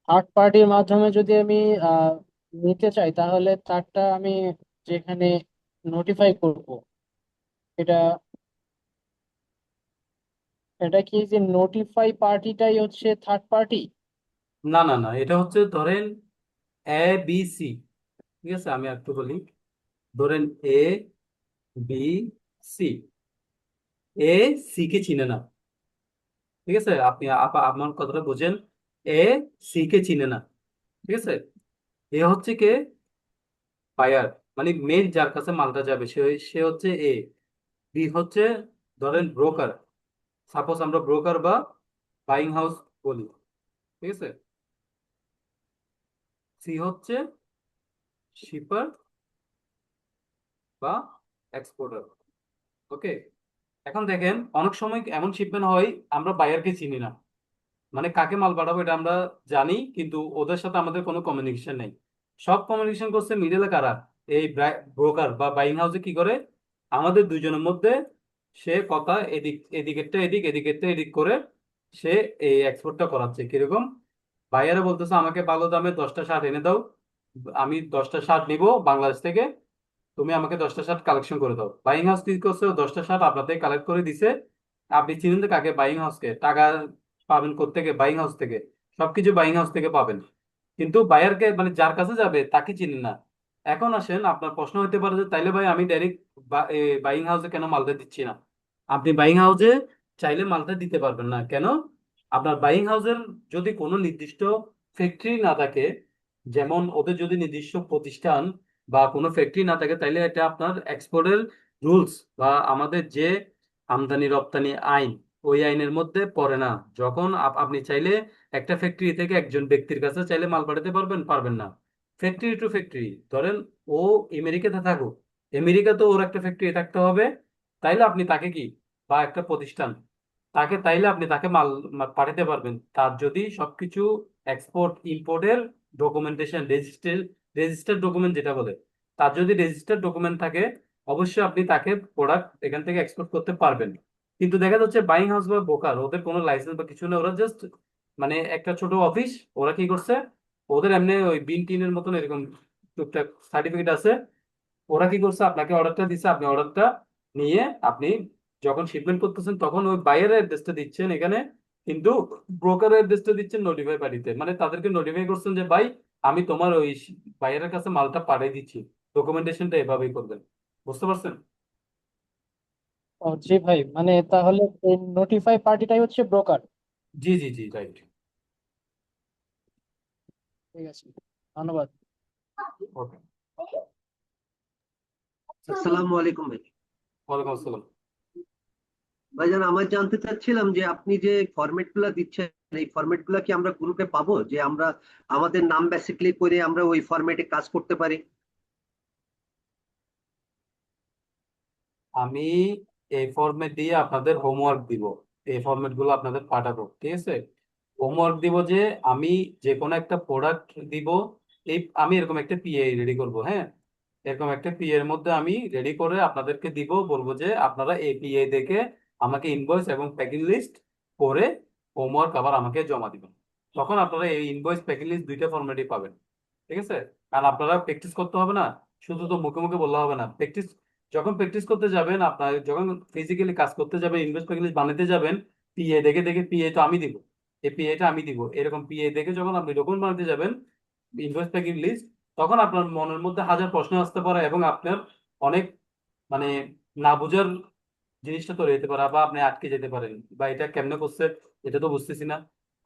থার্ড পার্টির মাধ্যমে যদি আমি আহ, নিতে চাই, তাহলে তারটা আমি যেখানে নোটিফাই করব, এটা এটা কি যে নোটিফাই পার্টিটাই হচ্ছে থার্ড পার্টি? না না না, এটা হচ্ছে ধরেন এ বি সি। ঠিক আছে, আমি একটু বলি। ধরেন A B C. A C K চিনে না, ঠিক আছে? আপনি আমার কথাটা বোঝেন। এ সি কে চিনে না, ঠিক আছে? এ হচ্ছে কে? বায়ার, মানে মেন যার কাছে মালটা যাবে সে সে হচ্ছে এ। বি হচ্ছে ধরেন ব্রোকার, সাপোজ আমরা ব্রোকার বা বাইং হাউস বলি, ঠিক আছে? সি হচ্ছে শিপার বা এক্সপোর্টার। ওকে, এখন দেখেন অনেক সময় এমন শিপমেন্ট হয় আমরা বায়ারকে চিনি না, মানে কাকে মাল পাঠাবো এটা আমরা জানি কিন্তু ওদের সাথে আমাদের কোনো কমিউনিকেশন নেই। সব কমিউনিকেশন করছে মিডলে কারা? এই ব্রোকার বা বাইং হাউসে কি করে আমাদের দুজনের মধ্যে সে কথা এদিক এদিকেরটা এদিক এদিকেরটা এদিক করে সে এই এক্সপোর্টটা করাচ্ছে কিরকম। বাইয়ারে বলতেছে আমাকে ভালো দামে 10টা শার্ট এনে দাও, আমি 10টা শার্ট নিব বাংলাদেশ থেকে, তুমি আমাকে 10টা শার্ট কালেকশন করে দাও। বাইং হাউস কি করছে? ও 10টা শার্ট আপনাদের কালেক্ট করে দিছে। আপনি চিনেন তো কাকে? বাইং হাউসকে। টাকা পাবেন কোত্থেকে? বাইং হাউস থেকে। সবকিছু বাইং হাউস থেকে পাবেন, কিন্তু বায়ারকে মানে যার কাছে যাবে তাকে চিনেন না। এখন আসেন, আপনার প্রশ্ন হতে পারে যে তাইলে ভাই আমি ডাইরেক্ট বাইং হাউসে কেন মালটা দিচ্ছি না? আপনি বাইং হাউসে চাইলে মালটা দিতে পারবেন না কেন? আপনার বাইং হাউসের যদি কোনো নির্দিষ্ট ফ্যাক্টরি না থাকে, যেমন ওদের যদি নির্দিষ্ট প্রতিষ্ঠান বা কোনো ফ্যাক্টরি না থাকে, তাইলে এটা আপনার এক্সপোর্টের রুলস বা আমাদের যে আমদানি রপ্তানি আইন, ওই আইনের মধ্যে পড়ে না। যখন আপনি চাইলে একটা ফ্যাক্টরি থেকে একজন ব্যক্তির কাছে চাইলে মাল পাঠাতে পারবেন? পারবেন না। ফ্যাক্টরি টু ফ্যাক্টরি, ধরেন ও আমেরিকাতে থাকুক, আমেরিকাতে ওর একটা ফ্যাক্টরি থাকতে হবে, তাইলে আপনি তাকে কি, বা একটা প্রতিষ্ঠান তাকে, তাইলে আপনি তাকে মাল পাঠাতে পারবেন তার যদি সবকিছু এক্সপোর্ট ইম্পোর্টের ডকুমেন্টেশন রেজিস্টার্ড ডকুমেন্ট যেটা বলে, তার যদি রেজিস্টার্ড ডকুমেন্ট থাকে, অবশ্যই আপনি তাকে প্রোডাক্ট এখান থেকে এক্সপোর্ট করতে পারবেন। কিন্তু দেখা যাচ্ছে বাইং হাউস বা ব্রোকার ওদের কোনো লাইসেন্স বা কিছু নেই, ওরা জাস্ট মানে একটা ছোট অফিস। ওরা কি করছে? ওদের এমনি ওই বিন টিনের মতন এরকম টুকটাক সার্টিফিকেট আছে। ওরা কি করছে? আপনাকে অর্ডারটা দিচ্ছে, আপনি অর্ডারটা নিয়ে আপনি যখন শিপমেন্ট করতেছেন তখন ওই বাইরের অ্যাড্রেসটা দিচ্ছেন এখানে, কিন্তু ব্রোকারের অ্যাড্রেসটা দিচ্ছেন নোটিফাই পার্টিতে, মানে তাদেরকে নোটিফাই করছেন যে ভাই আমি তোমার ওই বাইরের কাছে মালটা পাঠিয়ে দিচ্ছি, ডকুমেন্টেশনটা এভাবেই করবেন। বুঝতে পারছেন? ও জি ভাই, মানে তাহলে এই নোটিফাই পার্টিটাই হচ্ছে ব্রোকার। জি জি জি, রাইট। ঠিক আছে, ধন্যবাদ। ওকে। আসসালামু আলাইকুম ভাই। ওয়ালাইকুম আসসালাম। ভাইজান, আমার জানতে চাচ্ছিলাম যে আপনি যে ফরম্যাট গুলা দিচ্ছেন, এই ফরম্যাট গুলা কি আমরা গ্রুপে পাবো, যে আমরা আমাদের নাম বেসিক্যালি করে আমরা ওই ফরম্যাটে কাজ করতে পারি? আমি এই ফরম্যাট দিয়ে আপনাদের হোমওয়ার্ক দিব, এই ফরম্যাট গুলো আপনাদের পাঠাবো, ঠিক আছে? হোমওয়ার্ক দিব যে আমি যে কোনো একটা প্রোডাক্ট দিব, এই আমি এরকম একটা পিএ রেডি করব, হ্যাঁ? এরকম একটা পিএ এর মধ্যে আমি রেডি করে আপনাদেরকে দিব, বলবো যে আপনারা এই পিএ দেখে আমাকে ইনভয়েস এবং প্যাকিং লিস্ট করে হোমওয়ার্ক আবার আমাকে জমা দিবেন। তখন আপনারা এই ইনভয়েস প্যাকিং লিস্ট দুইটা ফরম্যাটই পাবেন, ঠিক আছে? কারণ আপনারা প্র্যাকটিস করতে হবে না, শুধু তো মুখে মুখে বললে হবে না। প্র্যাকটিস যখন প্র্যাকটিস করতে যাবেন, আপনার যখন ফিজিক্যালি কাজ করতে যাবেন, ইনভেস্ট প্যাকেজ বানাতে যাবেন, পিএ দেখে দেখে, পিএ তো আমি দিব, এই পিএটা আমি দিব, এরকম পিএ দেখে যখন আপনি ডকুমেন্ট বানাতে যাবেন, ইনভেস্ট প্যাকেজ লিস্ট, তখন আপনার মনের মধ্যে হাজার প্রশ্ন আসতে পারে এবং আপনার অনেক মানে না বুঝার জিনিসটা তৈরি হতে পারে, বা আপনি আটকে যেতে পারেন, বা এটা কেমনে করছে এটা তো বুঝতেছি না।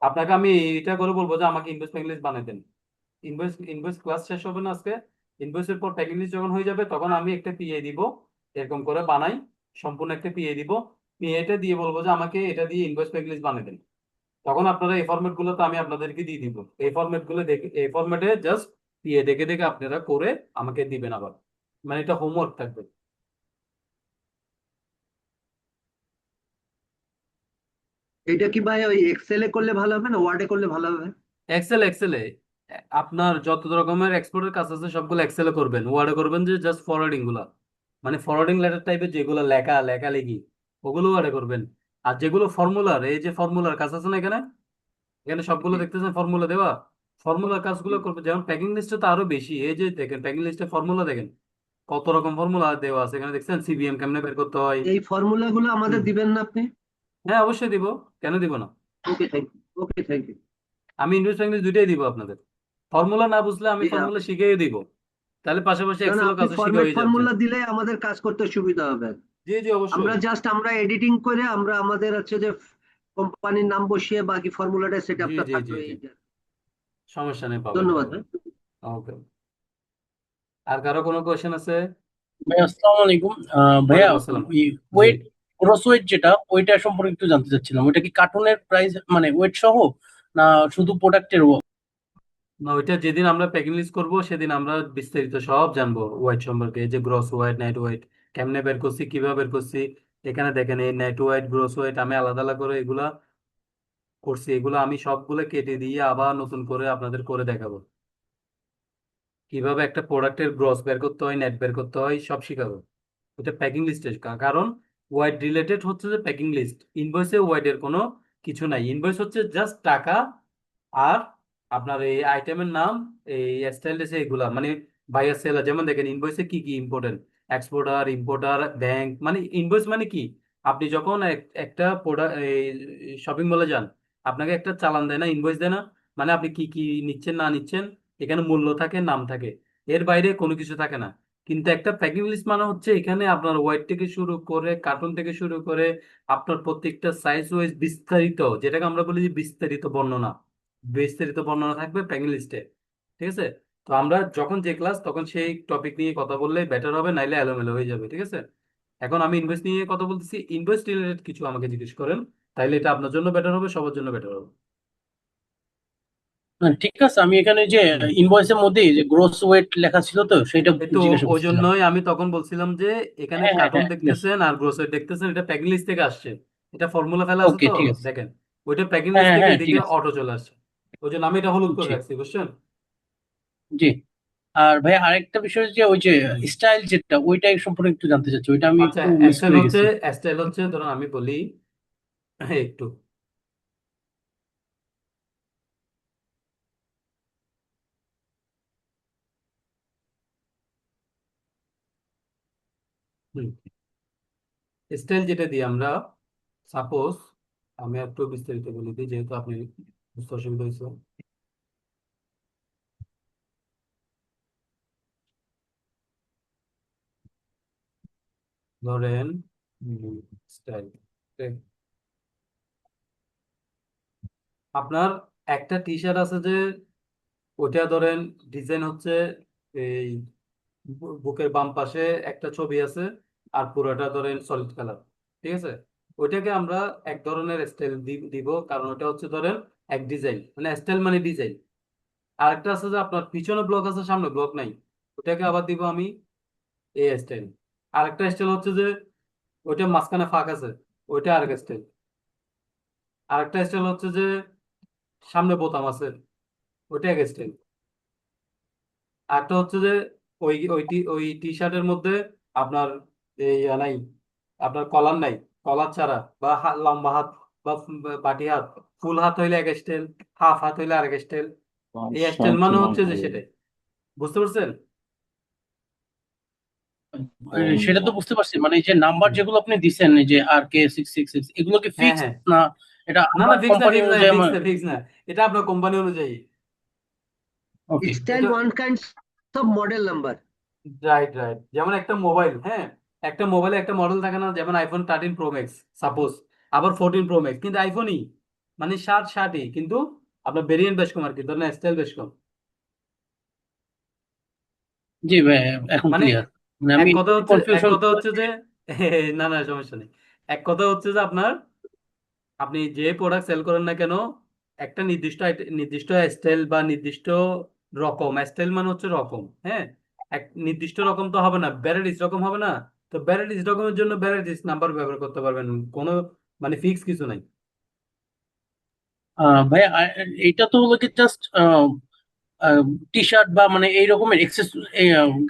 আপনাকে আমি এটা করে বলবো যে আমাকে ইনভেস্ট প্যাকেজ লিস্ট বানাই দেন। ইনভয়েস ক্লাস শেষ হবে না আজকে, ইনভয়েসের পর প্যাকিং লিস্ট যখন হয়ে যাবে তখন আমি একটা পিএ দিব, এরকম করে বানাই, সম্পূর্ণ একটা পিএ দিব। পিএটা দিয়ে বলবো যে আমাকে এটা দিয়ে ইনভয়েস প্যাকিং লিস্ট বানিয়ে দেন। তখন আপনারা এই ফরম্যাট গুলো তো আমি আপনাদেরকে দিয়ে দিব, এই ফরম্যাট গুলো দেখে, এই ফরম্যাটে জাস্ট পিএ দেখে দেখে আপনারা করে আমাকে দিবেন আবার, মানে এটা হোমওয়ার্ক থাকবে। এটা কি ভাই ওই এক্সেলে করলে ভালো হবে না ওয়ার্ডে করলে ভালো হবে? এক্সেলে আপনার যত রকমের এক্সপোর্টের কাজ আছে সবগুলো এক্সেলে করবেন, ওয়ার্ডে করবেন যে জাস্ট ফরওয়ার্ডিং গুলা, মানে ফরওয়ার্ডিং লেটার টাইপের যেগুলো লেখালেখি, ওগুলো ওয়ার্ডে করবেন। আর যেগুলো ফর্মুলার, এই যে ফর্মুলার কাজ আছে না এখানে, এখানে সবগুলো জি। দেখতেছেন ফর্মুলা দেওয়া, ফর্মুলার কাজগুলো করবেন। যেমন প্যাকিং লিস্টে তো আরো বেশি, এই যে দেখেন প্যাকিং লিস্টে ফর্মুলা দেখেন, কত রকম ফর্মুলা দেওয়া আছে এখানে, দেখছেন সিবিএম কেমনে বের করতে হয়। এই ফর্মুলা গুলো আমাদের হুম, দিবেন না আপনি? হ্যাঁ অবশ্যই দিব, কেন দিব না? Okay, thank you. Okay, thank you. আমি ইংলিশ ইংলিশ দুইটাই দিব আপনাদের। ফর্মুলা না বুঝলে আমি জি, ফর্মুলা শিখিয়ে দিব। তাহলে পাশাপাশি কারণ এক্সেলও আপনি কাজও শিখা ফরম্যাট হয়ে যাচ্ছে। ফর্মুলা দিলে আমাদের কাজ করতে সুবিধা হবে। জি জি অবশ্যই। আমরা এডিটিং করে আমরা আমাদের হচ্ছে যে কোম্পানির নাম বসিয়ে বাকি ফর্মুলাটা সেট জি আপটা জি জি থাকলো জি এই যে। সমস্যা নেই, পাবেন ধন্যবাদ পাবেন। ভাই। ওকে। আর কারো কোনো কোয়েশ্চেন আছে? ভাইয়া আসসালামু আলাইকুম। ভাইয়া, ওয়ালাইকুম আসসালাম। জি। ওয়েট, গ্রোস ওয়েট যেটা, ওইটা সম্পর্কে একটু জানতে চাচ্ছিলাম। ওইটা কি কার্টুনের প্রাইস মানে ওয়েট সহ, না শুধু প্রোডাক্টের? না, ওইটা যেদিন আমরা প্যাকিং লিস্ট করবো সেদিন আমরা বিস্তারিত সব জানবো ওয়াইট সম্পর্কে, এই যে গ্রস ওয়াইট, নাইট ওয়াইট কেমনে বের করছি, কিভাবে বের করছি। এখানে দেখেন এই নাইট ওয়াইট, গ্রস ওয়াইট আমি আলাদা আলাদা করে এগুলা করছি, এগুলো আমি সবগুলো কেটে দিয়ে আবার নতুন করে আপনাদের করে দেখাবো। কিভাবে একটা প্রোডাক্টের গ্রস বের করতে হয়, নেট বের করতে হয়, সব শিখাবো। এটা প্যাকিং লিস্টের কারণ ওয়াইড রিলেটেড হচ্ছে যে প্যাকিং লিস্ট। ইনভয়েসে ওয়াইডের কোনো কিছু নাই, ইনভয়েস হচ্ছে জাস্ট টাকা আর আপনার এই আইটেমের নাম, এই স্টাইলিশ এগুলা মানে বায়ার সেলার। যেমন দেখেন ইনভয়েসে কি কি ইম্পর্টেন্ট, এক্সপোর্টার, ইম্পোর্টার, ব্যাংক। মানে ইনভয়েস মানে কি, আপনি যখন একটা প্রোডাক্ট শপিং মলে যান, আপনাকে একটা চালান দেয় না, ইনভয়েস দেয় না, মানে আপনি কি কি নিচ্ছেন না নিচ্ছেন, এখানে মূল্য থাকে, নাম থাকে, এর বাইরে কোনো কিছু থাকে না। কিন্তু একটা প্যাকিং লিস্ট মানে হচ্ছে এখানে আপনার ওয়াইট থেকে শুরু করে, কার্টুন থেকে শুরু করে, আপনার প্রত্যেকটা সাইজ ওয়াইজ বিস্তারিত, যেটাকে আমরা বলি যে বিস্তারিত বর্ণনা, বিস্তারিত বর্ণনা থাকবে প্যাকিং লিস্টে। ঠিক আছে? তো আমরা যখন যে ক্লাস তখন সেই টপিক নিয়ে কথা বললে বেটার হবে, নাইলে এলোমেলো হয়ে যাবে। ঠিক আছে? এখন আমি ইনভয়েস নিয়ে কথা বলতেছি, ইনভয়েস রিলেটেড কিছু আমাকে জিজ্ঞেস করেন, তাইলে এটা আপনার জন্য বেটার হবে, সবার জন্য বেটার হবে। ঠিক আছে, আমি এখানে যে হুম। ইনভয়েসের মধ্যে যে গ্রোস ওয়েট লেখা ছিল, তো সেটা এই তো জিজ্ঞাসা ওই করছিলাম। জন্যই আমি তখন বলছিলাম যে এখানে হ্যাঁ, হ্যাঁ, কার্টুন হ্যাঁ, ঠিক আছে। দেখতেছেন আর গ্রোসারি দেখতেছেন, এটা প্যাকিং লিস্ট থেকে আসছে। এটা ফর্মুলা ফেলা আছে ওকে, তো, ঠিক আছে। দেখেন ওইটা প্যাকিং হ্যাঁ, লিস্ট হ্যাঁ, থেকে হ্যাঁ, ঠিক এদিকে আছে। অটো চলে আসছে। ওই জন্য আমি এটা হলুদ করে জি, রাখছি, বুঝছেন? জি। আর ভাই, আরেকটা বিষয় যে ওই যে হুম। স্টাইল যেটা, ওইটা সম্পর্কে একটু জানতে চাচ্ছি। ওইটা আমি আচ্ছা, একটু মিস এক্সেল করে হচ্ছে, গেছি। স্টাইল হচ্ছে ধরুন আমি বলি একটু। স্টাইল যেটা দিই আমরা, সাপোজ আমি একটু বিস্তারিত বলে দিই যেহেতু আপনি বুঝতে অসুবিধা হয়েছে। ধরেন স্টাইল, আপনার একটা টি শার্ট আছে যে ওইটা ধরেন ডিজাইন হচ্ছে এই বুকের বাম পাশে একটা ছবি আছে আর পুরোটা ধরেন সলিড কালার। ঠিক আছে? ওইটাকে আমরা এক ধরনের স্টাইল দিব, কারণ ওটা হচ্ছে ধরেন এক ডিজাইন, মানে স্টাইল মানে ডিজাইন। আরেকটা আছে যে আপনার পিছনে ব্লক আছে সামনে ব্লক নাই, ওটাকে আবার দিব আমি এই স্টাইল। আরেকটা স্টাইল হচ্ছে যে ওইটা মাঝখানে ফাঁক আছে, ওইটা আরেক স্টাইল। আরেকটা স্টাইল হচ্ছে যে সামনে বোতাম আছে, ওইটা এক স্টাইল। আরেকটা হচ্ছে যে ওই টি শার্টের মধ্যে আপনার এই নাই, আপনার কলার নাই, কলার ছাড়া বা লম্বা হাত বা বাটি হাত, ফুল হাত হইলে এক স্টাইল, হাফ হাত হইলে আরেক স্টাইল। এই স্টাইল মানে হচ্ছে যে সেটাই। বুঝতে পারছেন? সেটা তো বুঝতে পারছি, মানে এই যে নাম্বার হুম। যেগুলো আপনি দিচ্ছেন, এই যে RK666, এগুলো কি হ্যাঁ ফিক্সড, হ্যাঁ। না এটা না আমার না, ফিক্স না, কোম্পানি ফিক্স না, অনুযায়ী ফিক্স আমার? না, ফিক্স না। এটা আপনার কোম্পানি অনুযায়ী। ওকে। স্টাইল এটা one kind of model number. Right right, যেমন একটা মোবাইল, হ্যাঁ, একটা মোবাইলে একটা মডেল থাকে না, যেমন iPhone 13 Pro Max সাপোজ, আবার 14 Pro Max, কিন্তু আইফোনই, মানে ষাটই, কিন্তু আপনার ভেরিয়েন্ট বেশ কম আর কি, ধরেন স্টাইল বেশ কম। জি ভাই, এখন মানে ক্লিয়ার। মানে এক আমি কথা হচ্ছে, এক কনফিউশন। কথা হচ্ছে যে না না সমস্যা নেই। এক কথা হচ্ছে যে আপনার, আপনি যে প্রোডাক্ট সেল করেন না কেন, একটা নির্দিষ্ট নির্দিষ্ট স্টাইল বা নির্দিষ্ট রকম, স্টাইল মানে হচ্ছে রকম, হ্যাঁ, এক নির্দিষ্ট রকম তো হবে না, ভ্যারাইটিস রকম হবে না। তো ভ্যারাইটিস রকমের জন্য ভ্যারাইটিস নাম্বার ব্যবহার করতে পারবেন, কোনো মানে ফিক্স কিছু নাই। ভাই, এইটা তো হলো কি জাস্ট টি শার্ট বা মানে এই রকমের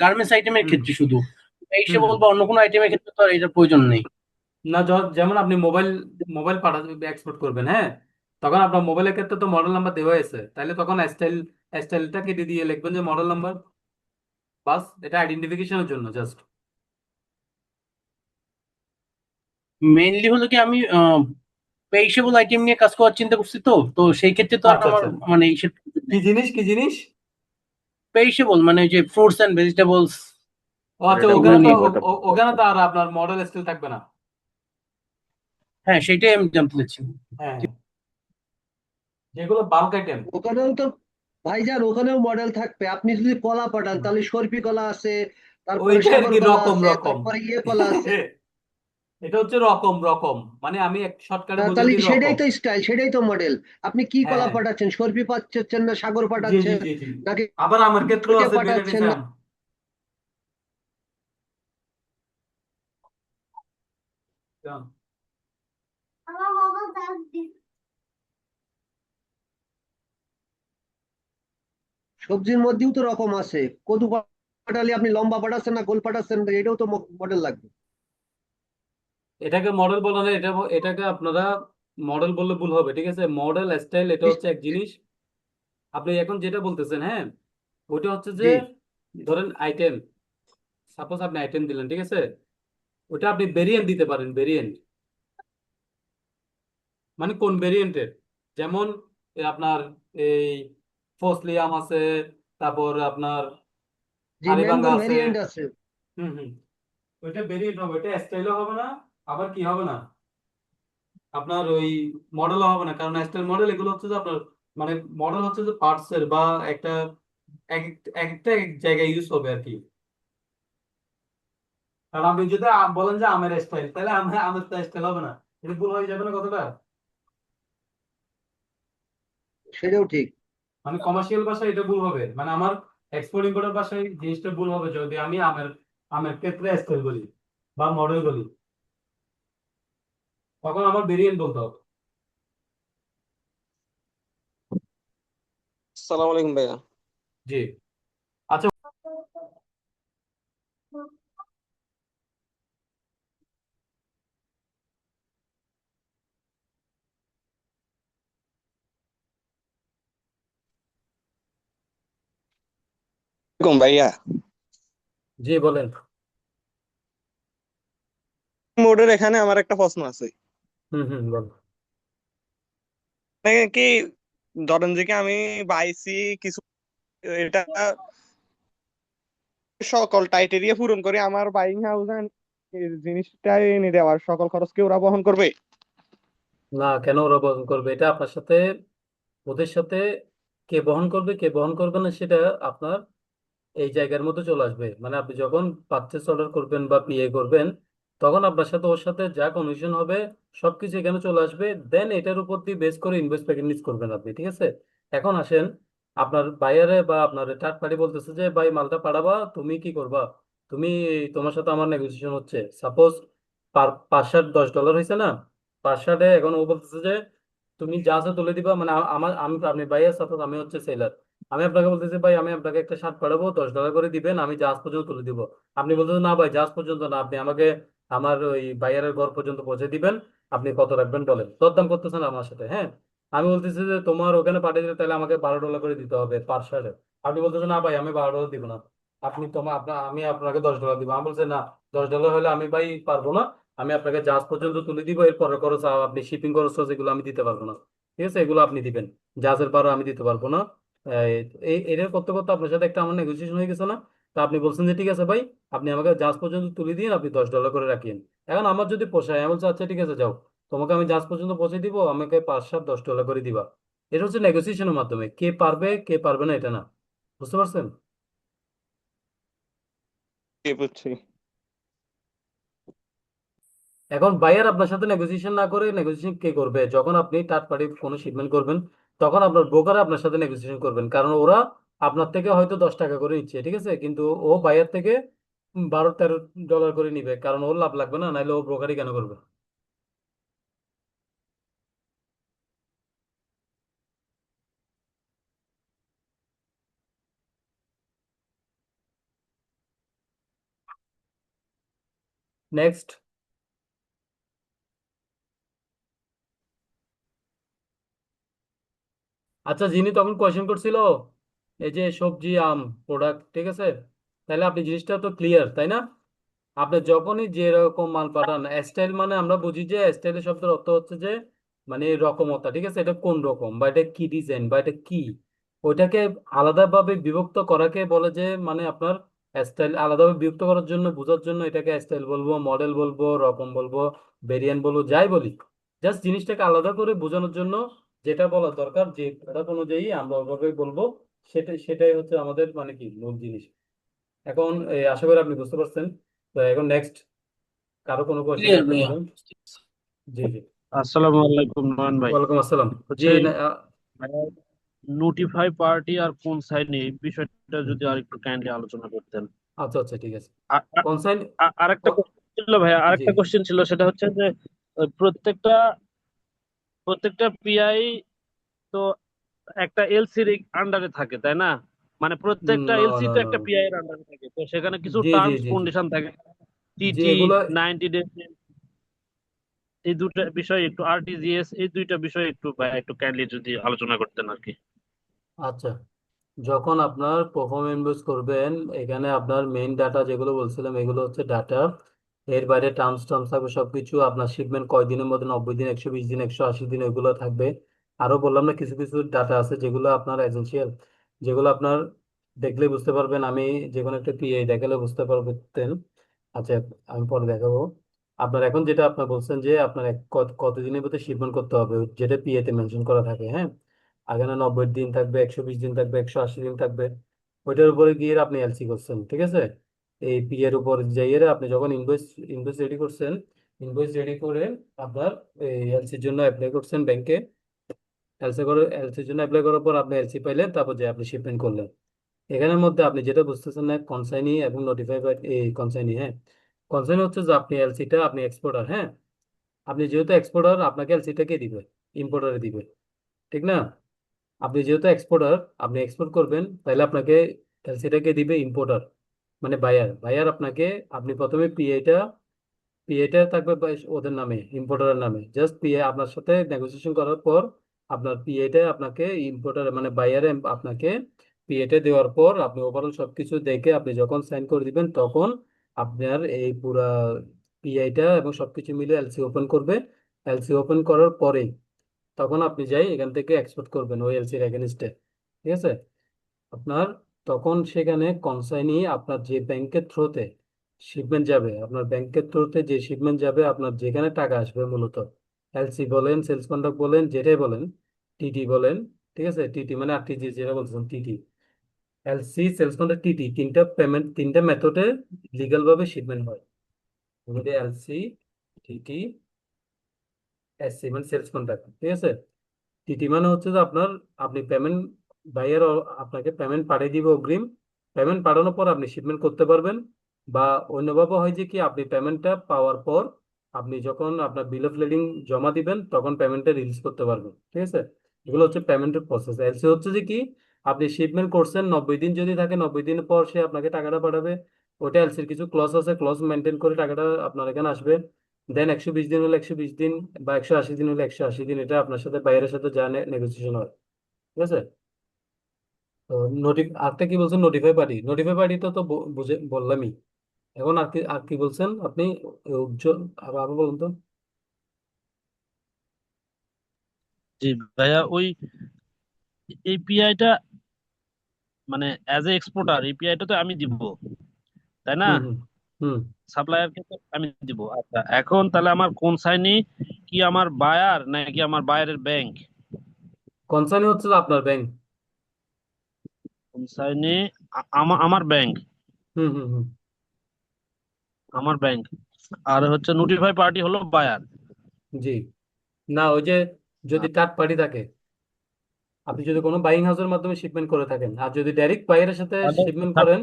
গার্মেন্টস আইটেমের হুম ক্ষেত্রে শুধু, এই হুম সেবল হুম। বা অন্য কোনো আইটেমের ক্ষেত্রে তো আর এটার প্রয়োজন নেই। না, যেমন আপনি মোবাইল মোবাইল পাঠাতে এক্সপোর্ট করবেন, হ্যাঁ, তখন আপনার মোবাইলের ক্ষেত্রে তো মডেল নাম্বার দেওয়া আছে, তাহলে তখন স্টাইলটা কেটে দিয়ে লিখবেন যে মডেল নাম্বার, বাস, এটা আইডেন্টিফিকেশনের জন্য জাস্ট। মেইনলি হলো কি, আমি পেইশেবল আইটেম নিয়ে কাজ করার চিন্তা করছি, তো তো সেই ক্ষেত্রে তো আর আচ্ছা আমার আচ্ছা। মানে ইসের প্রয়োজন কি নেই। জিনিস, কি জিনিস? পেরিশেবল মানে যে ফ্রুটস এন্ড ভেজিটেবলস ও আচ্ছা, এটা এগুলো ওখানে তো নিয়ে। ওখানে তো আর আপনার মডেল স্টিল থাকবে না। হ্যাঁ, সেটাই আমি জানতে চাচ্ছি। হ্যাঁ হ্যাঁ, যেগুলো বাল্ক আইটেম। ওখানেও তো ভাইজান ওখানেও মডেল থাকবে। আপনি যদি কলা পাঠান তাহলে সর্পি কলা আছে, তারপরে ওইটা আর সাগর কি কলা রকম আছে, রকম। তারপরে কলা আছে। এটা হচ্ছে রকম রকম, মানে আমি এক শর্টকাটে বুঝিয়ে তাহলে দিই, সেটাই রকম। তো স্টাইল, সেটাই তো মডেল। আপনি কি হ্যাঁ কলা হ্যাঁ, পাঠাচ্ছেন? সর্পি পাঠাচ্ছেন না সাগর জি জি পাঠাচ্ছেন, জি জি। নাকি আবার আমার ক্ষেত্রেও কে আছে পাঠাচ্ছেন? ভেরিয়েশন। সবজির মধ্যেও তো রকম আছে। কদু পাঠালে আপনি লম্বা পাঠাচ্ছেন না গোল পাঠাচ্ছেন, এটাও তো মডেল লাগবে। এটাকে মডেল বলা না, এটাকে আপনারা মডেল বললে ভুল হবে, ঠিক আছে? মডেল স্টাইল এটা হচ্ছে এক জিনিস। আপনি এখন যেটা বলতেছেন, হ্যাঁ, ওইটা হচ্ছে যে জি, ধরেন আইটেম, সাপোজ আপনি আইটেম দিলেন, ঠিক আছে? ওটা আপনি ভেরিয়েন্ট দিতে পারেন, ভেরিয়েন্ট মানে কোন ভেরিয়েন্টের। যেমন আপনার এই ফসলি আম আছে, তারপর আপনার জি, হাড়িভাঙ্গা ম্যাঙ্গোর আছে। ভেরিয়েন্ট আছে। হুম হুম, ওইটা ভেরিয়েন্ট হবে, ওইটা স্টাইলও হবে না, আবার কি হবে না, আপনার ওই মডেলও হবে না। কারণ স্টাইল মডেল এগুলো হচ্ছে যে আপনার মানে মডেল হচ্ছে যে পার্টসের বা একটা এক একটা এক জায়গায় ইউজ হবে আর কি। কারণ আপনি যদি বলেন যে আমের স্টাইল, তাহলে আমের স্টাইল হবে না, এটা ভুল হয়ে যাবে না কথাটা। সেটাও ঠিক। মানে কমার্শিয়াল ভাষায় এটা ভুল হবে, মানে আমার এক্সপোর্ট ইম্পোর্টের ভাষায় জিনিসটা ভুল হবে যদি আমি আমের আমের ক্ষেত্রে স্টাইল বলি বা মডেল বলি, তখন আমার ভেরিয়েন্ট বলতে হবে। আসসালামু আলাইকুম ভাইয়া। জি। আচ্ছা। আসসালামু ভাইয়া, জি বলেন। মোডের এখানে আমার একটা প্রশ্ন আছে। হুম হুম, বল। মানে কি, ধরেন যে কি আমি বাইসি কিছু, এটা সকল টাইটেরিয়া পূরণ করে আমার বাইং হাউস জিনিসটাই এনে দেওয়ার সকল খরচ কি ওরা বহন করবে? না, কেন ওরা বহন করবে? এটা আপনার সাথে, ওদের সাথে কে বহন করবে কে বহন করবে না সেটা আপনার এই জায়গার মধ্যে চলে আসবে। মানে আপনি যখন পারচেস অর্ডার করবেন বা পিএ করবেন, তখন আপনার সাথে ওর সাথে যা কমিশন হবে সবকিছু এখানে চলে আসবে। দেন এটার উপর দিয়ে বেস করে ইনভয়েস প্যাকেজ করবেন আপনি, ঠিক আছে? এখন আসেন, আপনার বায়ারে বা আপনার থার্ড পার্টি বলতেছে যে ভাই মালটা পাঠাবা, তুমি কি করবা? তুমি, তোমার সাথে আমার নেগোসিয়েশন হচ্ছে, সাপোজ পার শার্ট $10 হয়েছে না? পার শার্টে এখন ও বলতেছে যে তুমি যা আছে তুলে দিবা, মানে আমার আমি আপনি বাইয়ার, সাপোজ আমি হচ্ছে সেলার, আমি আপনাকে বলতেছি ভাই আমি আপনাকে একটা শার্ট পাঠাবো, $10 করে দিবেন, আমি জাহাজ পর্যন্ত তুলে দিব। আপনি বলতেছেন না ভাই জাহাজ পর্যন্ত না, আপনি আমাকে আমার ওই বাইয়ারের ঘর পর্যন্ত পৌঁছে দিবেন, আপনি কত রাখবেন বলেন, দরদাম করতেছেন আমার সাথে, হ্যাঁ? আমি বলতেছি যে তোমার ওখানে পাঠিয়ে দিলে তাহলে আমাকে $12 করে দিতে হবে পার শার্টে। আপনি বলতেছেন না ভাই আমি $12 দিব না, আপনি তোমার আপনার আমি আপনাকে $10 দিব। আমি বলছি না, $10 হলে আমি ভাই পারবো না, আমি আপনাকে জাহাজ পর্যন্ত তুলে দিব, এর পরের খরচ আপনি শিপিং খরচ টরচ এগুলো আমি দিতে পারবো না, ঠিক আছে? এগুলো আপনি দিবেন, জাহাজের ভাড়া আমি দিতে পারবো না। এটা করতে করতে আপনার সাথে একটা আমার নেগোসিয়েশন হয়ে গেছে না? তা আপনি বলছেন যে ঠিক আছে ভাই, আপনি আমাকে জাহাজ পর্যন্ত তুলে দিন, আপনি $10 করে রাখিয়েন। এখন আমার যদি পোষায়, আমি বলছি আচ্ছা ঠিক আছে যাও, তোমাকে আমি জাহাজ পর্যন্ত পৌঁছে দিব, আমাকে পাঁচ সাত $10 করে দিবা। এটা হচ্ছে নেগোসিয়েশনের মাধ্যমে, কে পারবে কে পারবে না এটা না। বুঝতে পারছেন? জি, বুঝছি। এখন বায়ার আপনার সাথে নেগোসিয়েশন না করে নেগোসিয়েশন কে করবে? যখন আপনি থার্ড পার্টি কোনো শিপমেন্ট করবেন, তখন আপনার ব্রোকার আপনার সাথে নেগোসিয়েশন করবেন, কারণ ওরা আপনার থেকে হয়তো $10 করে নিচ্ছে, ঠিক আছে, কিন্তু ও বায়ার থেকে 12-13 ডলার করে নিবে, কারণ ওর লাভ লাগবে না, নাহলে ও ব্রোকারই কেন করবে? নেক্সট। আচ্ছা, যিনি তখন কোয়েশ্চেন করছিল এই যে সবজি আম প্রোডাক্ট, ঠিক আছে, তাহলে আপনি জিনিসটা তো ক্লিয়ার, তাই না? আপনি যখনই যেরকম মাল পাঠান, স্টাইল মানে আমরা বুঝি যে স্টাইলের শব্দের অর্থ হচ্ছে যে মানে রকমতা, ঠিক আছে? এটা কোন রকম বা এটা কি ডিজাইন বা এটা কি, ওইটাকে আলাদাভাবে বিভক্ত করাকে বলে যে মানে আপনার স্টাইল আলাদাভাবে বিভক্ত করার জন্য বোঝার জন্য এটাকে স্টাইল বলবো, মডেল বলবো, রকম বলবো, ভেরিয়েন্ট বলবো, যাই বলি, জাস্ট জিনিসটাকে আলাদা করে বোঝানোর জন্য যেটা বলা দরকার যে প্রোডাক্ট অনুযায়ী আমরা ওইভাবে বলবো, সেটাই হচ্ছে আমাদের মানে কি মূল জিনিস। এখন আশা করি আপনি বুঝতে পারছেন। তো এখন নেক্সট কারো কোনো কোয়েশ্চেন ক্লিয়ার থাকলে ভাইয়া। বলেন। জি জি। আসসালামু আলাইকুম নয়ন ভাই। ওয়ালাইকুম আসসালাম। জি হচ্ছে না, নোটিফাই পার্টি আর কোন সাইন এই বিষয়টা যদি আর একটু কাইন্ডলি আলোচনা করতেন। আচ্ছা আচ্ছা ঠিক আছে। আ- আ- কনসাইন। আরেকটা কোশ্চেন ছিল ভাইয়া, জি আরেকটা কোশ্চেন ছিল, সেটা হচ্ছে যে প্রত্যেকটা প্রত্যেকটা পিআই তো একটা এলসির আন্ডারে থাকে, তাই না? মানে প্রত্যেকটা নো এলসি নো তো নো। একটা পিআই এর আন্ডারে থাকে, তো সেখানে কিছু জি জি টার্মস জি জি কন্ডিশন থাকে, জি টিটি, এগুলো 90 ডেজ, এই দুটো বিষয় একটু, আরটিজিএস, এই দুইটা বিষয় একটু ভাইয়া একটু কাইন্ডলি যদি আলোচনা করতেন আর কি। আচ্ছা। যখন আপনার পারফরমেন্স করবেন, এখানে আপনার মেইন ডাটা যেগুলো বলছিলাম এগুলো হচ্ছে ডাটা। এর বাইরে টার্মস টার্মস থাকবে সবকিছু। আপনার শিপমেন্ট কয়দিনের মধ্যে, 90 দিন, 120 দিন, 180 দিন, এগুলো থাকবে। আরো বললাম না কিছু কিছু ডাটা আছে যেগুলো আপনার এসেনশিয়াল, যেগুলো আপনার দেখলে বুঝতে পারবেন। আমি যে কোনো একটা পিআই দেখালে বুঝতে পারবেন। আচ্ছা, আমি পরে দেখাবো। আপনার এখন যেটা আপনার বলছেন যে আপনার কতদিনের মধ্যে শিপমেন্ট করতে হবে, যেটা পিএ তে মেনশন করা থাকে, হ্যাঁ। এখানে 90 দিন থাকবে, 120 দিন থাকবে, 180 দিন থাকবে। ওইটার উপরে গিয়ে আপনি এলসি করছেন, ঠিক আছে। এই পি এর উপর যাইয়ে আপনি যখন ইনভয়েস ইনভয়েস রেডি করছেন, ইনভয়েস রেডি করে আপনার এই এলসির জন্য অ্যাপ্লাই করছেন ব্যাংকে। এলসির জন্য অ্যাপ্লাই করার পর আপনি এলসি পাইলেন, তারপর যে আপনি শিপমেন্ট করলেন। এখানের মধ্যে আপনি যেটা বুঝতেছেন না, কনসাইনি এবং নোটিফাই, এই কনসাইনি, হ্যাঁ। কনসাইনি হচ্ছে যে আপনি এলসিটা, আপনি এক্সপোর্টার, হ্যাঁ। আপনি যেহেতু এক্সপোর্টার, আপনাকে এলসিটা কে দিবে? ইম্পোর্টারে দিবে, ঠিক না? আপনি যেহেতু এক্সপোর্টার, আপনি এক্সপোর্ট করবেন, তাহলে আপনাকে এলসিটাকে দিবে ইম্পোর্টার, মানে বায়ার। বায়ার আপনাকে, আপনি প্রথমে পিএটা থাকবে ওদের নামে, ইম্পোর্টারের নামে। জাস্ট পিএ আপনার সাথে নেগোসিয়েশন করার পর আপনার পিএটা আপনাকে ইম্পোর্টার মানে বায়ারে আপনাকে পিএটা দেওয়ার পর আপনি ওভারঅল সবকিছু দেখে আপনি যখন সাইন করে দিবেন, তখন আপনার এই পুরা পিআইটা এবং সবকিছু মিলে এলসি ওপেন করবে। এলসি ওপেন করার পরেই তখন আপনি যাই এখান থেকে এক্সপোর্ট করবেন ওই এলসির এগেনস্টে, ঠিক আছে। আপনার তখন সেখানে কনসাইনি আপনার যে ব্যাংকের থ্রুতে শিপমেন্ট যাবে, আপনার ব্যাংকের থ্রুতে যে শিপমেন্ট যাবে, আপনার যেখানে টাকা আসবে মূলত, এলসি বলেন, সেলস কন্ডাক্ট বলেন, যেটাই বলেন, টিটি বলেন, ঠিক আছে। টিটি মানে আরটিজি যেটা বলছেন, TT, LC, sales conduct, TT, তিনটা পেমেন্ট, তিনটা মেথডে লিগাল ভাবে শিপমেন্ট হয়। এলসি, টিটি, এসসি মানে সেলস কন্ট্রাক্ট, ঠিক আছে। টিটি মানে হচ্ছে যে আপনার, আপনি পেমেন্ট, বাইরের আপনাকে পেমেন্ট পাঠিয়ে দিবে অগ্রিম। পেমেন্ট পাঠানোর পর আপনি শিপমেন্ট করতে পারবেন। বা অন্যভাবে হয় যে কি, আপনি পেমেন্টটা পাওয়ার পর আপনি যখন আপনার বিল অফ লেডিং জমা দিবেন, তখন পেমেন্টটা রিলিজ করতে পারবেন, ঠিক আছে। এগুলো হচ্ছে পেমেন্টের প্রসেস। এলসি হচ্ছে যে কি, আপনি শিপমেন্ট করছেন, 90 দিন যদি থাকে, 90 দিনের পর সে আপনাকে টাকাটা পাঠাবে। ওটা এলসির কিছু ক্লজ আছে, ক্লজ মেনটেন করে টাকাটা আপনার এখানে আসবে। দেন 120 দিন হলে 120 দিন, বা 180 দিন হলে 180 দিন, এটা আপনার সাথে বাইরের সাথে যা নেগোসিয়েশন হয়, ঠিক আছে। তো আরেকটা কি বলছেন, নোটিফাই পার্টি। নোটিফাই পার্টি তো তো বুঝে বললামই। এখন আর কি বলছেন আপনি, উজ্জ্বল, আবার আবার বলুন তো। জি ভাইয়া, ওই এপিআইটা মানে অ্যাজ এ এক্সপোর্টার এপিআইটা তো আমি দিব, তাই না? হুম হুম হুম। সাপ্লায়ারকে তো আমি দিব। আচ্ছা, এখন তাহলে আমার কোন সাইনি কি, আমার বায়ার নাকি আমার বায়ারের ব্যাংক? কনসার্ন হচ্ছে যে আপনার ব্যাংক। কোন সাইনি? আমার ব্যাংক, হুম হুম হুম। আমার ব্যাংক। আর হচ্ছে নোটিফাই পার্টি হলো বায়ার। জি। না, ওই যে যদি থার্ড পার্টি থাকে, আপনি যদি কোনো বাইং হাউসের মাধ্যমে শিপমেন্ট করে থাকেন, আর যদি ডাইরেক্ট বাইরের সাথে তাহলে শিপমেন্ট করেন,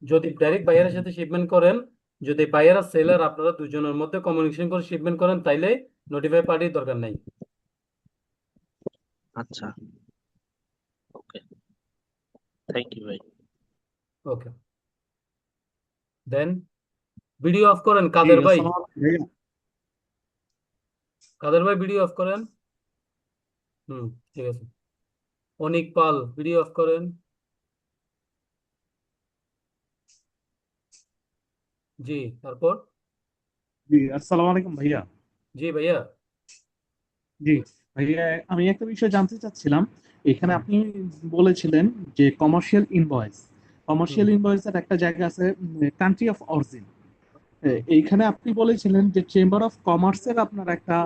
যদি ডাইরেক্ট বাইরের সাথে শিপমেন্ট করেন, যদি বাইয়ার আর সেলার আপনারা দুজনের মধ্যে কমিউনিকেশন করে শিপমেন্ট করেন, তাইলে নোটিফাই পার্টির দরকার নাই। আচ্ছা, ওকে, থ্যাংক ইউ ভাই। ওকে। দেন ভিডিও অফ করেন জি কাদের ভাই। আসসালামু আলাইকুম ভাইয়া। কাদের ভাই ভিডিও অফ করেন। হুম, ঠিক আছে। অনিক পাল ভিডিও অফ করেন। জি, তারপর। জি আসসালামু আলাইকুম ভাইয়া। জি ভাইয়া। জি ভাইয়া, আমি একটা বিষয় জানতে চাচ্ছিলাম। এখানে হুম আপনি বলেছিলেন যে কমার্শিয়াল ইনভয়েস, হুম কমার্শিয়াল ইনভয়েসের একটা জায়গা আছে, কান্ট্রি অফ অরিজিন। হুম এইখানে আপনি বলেছিলেন যে চেম্বার অফ কমার্সের আপনার একটা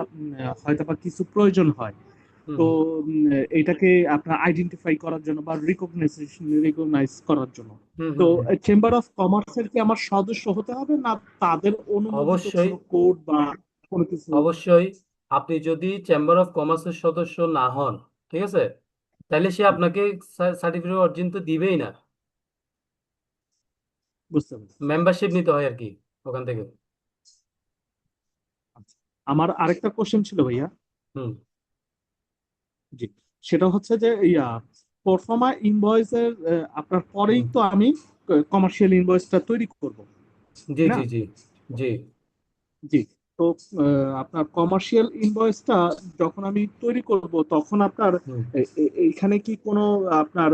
হয়তো বা কিছু প্রয়োজন হয়। হুম তো হুম এটাকে আপনার আইডেন্টিফাই করার জন্য বা রিকগনাইজ করার জন্য। হুম তো হুম হুম। চেম্বার অফ কমার্সের কি আমার সদস্য হতে হবে, না তাদের অনুমোদিত অবশ্যই কোনো কোড বা কোনো কিছু? অবশ্যই আপনি যদি চেম্বার অফ কমার্সের সদস্য না হন, ঠিক আছে, তাহলে সে আপনাকে সার্টিফিকেট অর্জন তো দিবেই না। বুঝতে পারছি। মেম্বারশিপ নিতে হয় আর কি ওখান থেকে। আচ্ছা। আমার আরেকটা কোশ্চেন ছিল ভাইয়া। হুম জি। সেটা হচ্ছে যে ইয়া প্রফর্মা ইনভয়েসের আপনার পরেই হুম তো আমি কমার্শিয়াল ইনভয়েসটা তৈরি করব, জি না? জি জি জি জি। তো আপনার কমার্শিয়াল ইনভয়েসটা যখন আমি তৈরি করব তখন আপনার হুম। এইখানে কি কোনো আপনার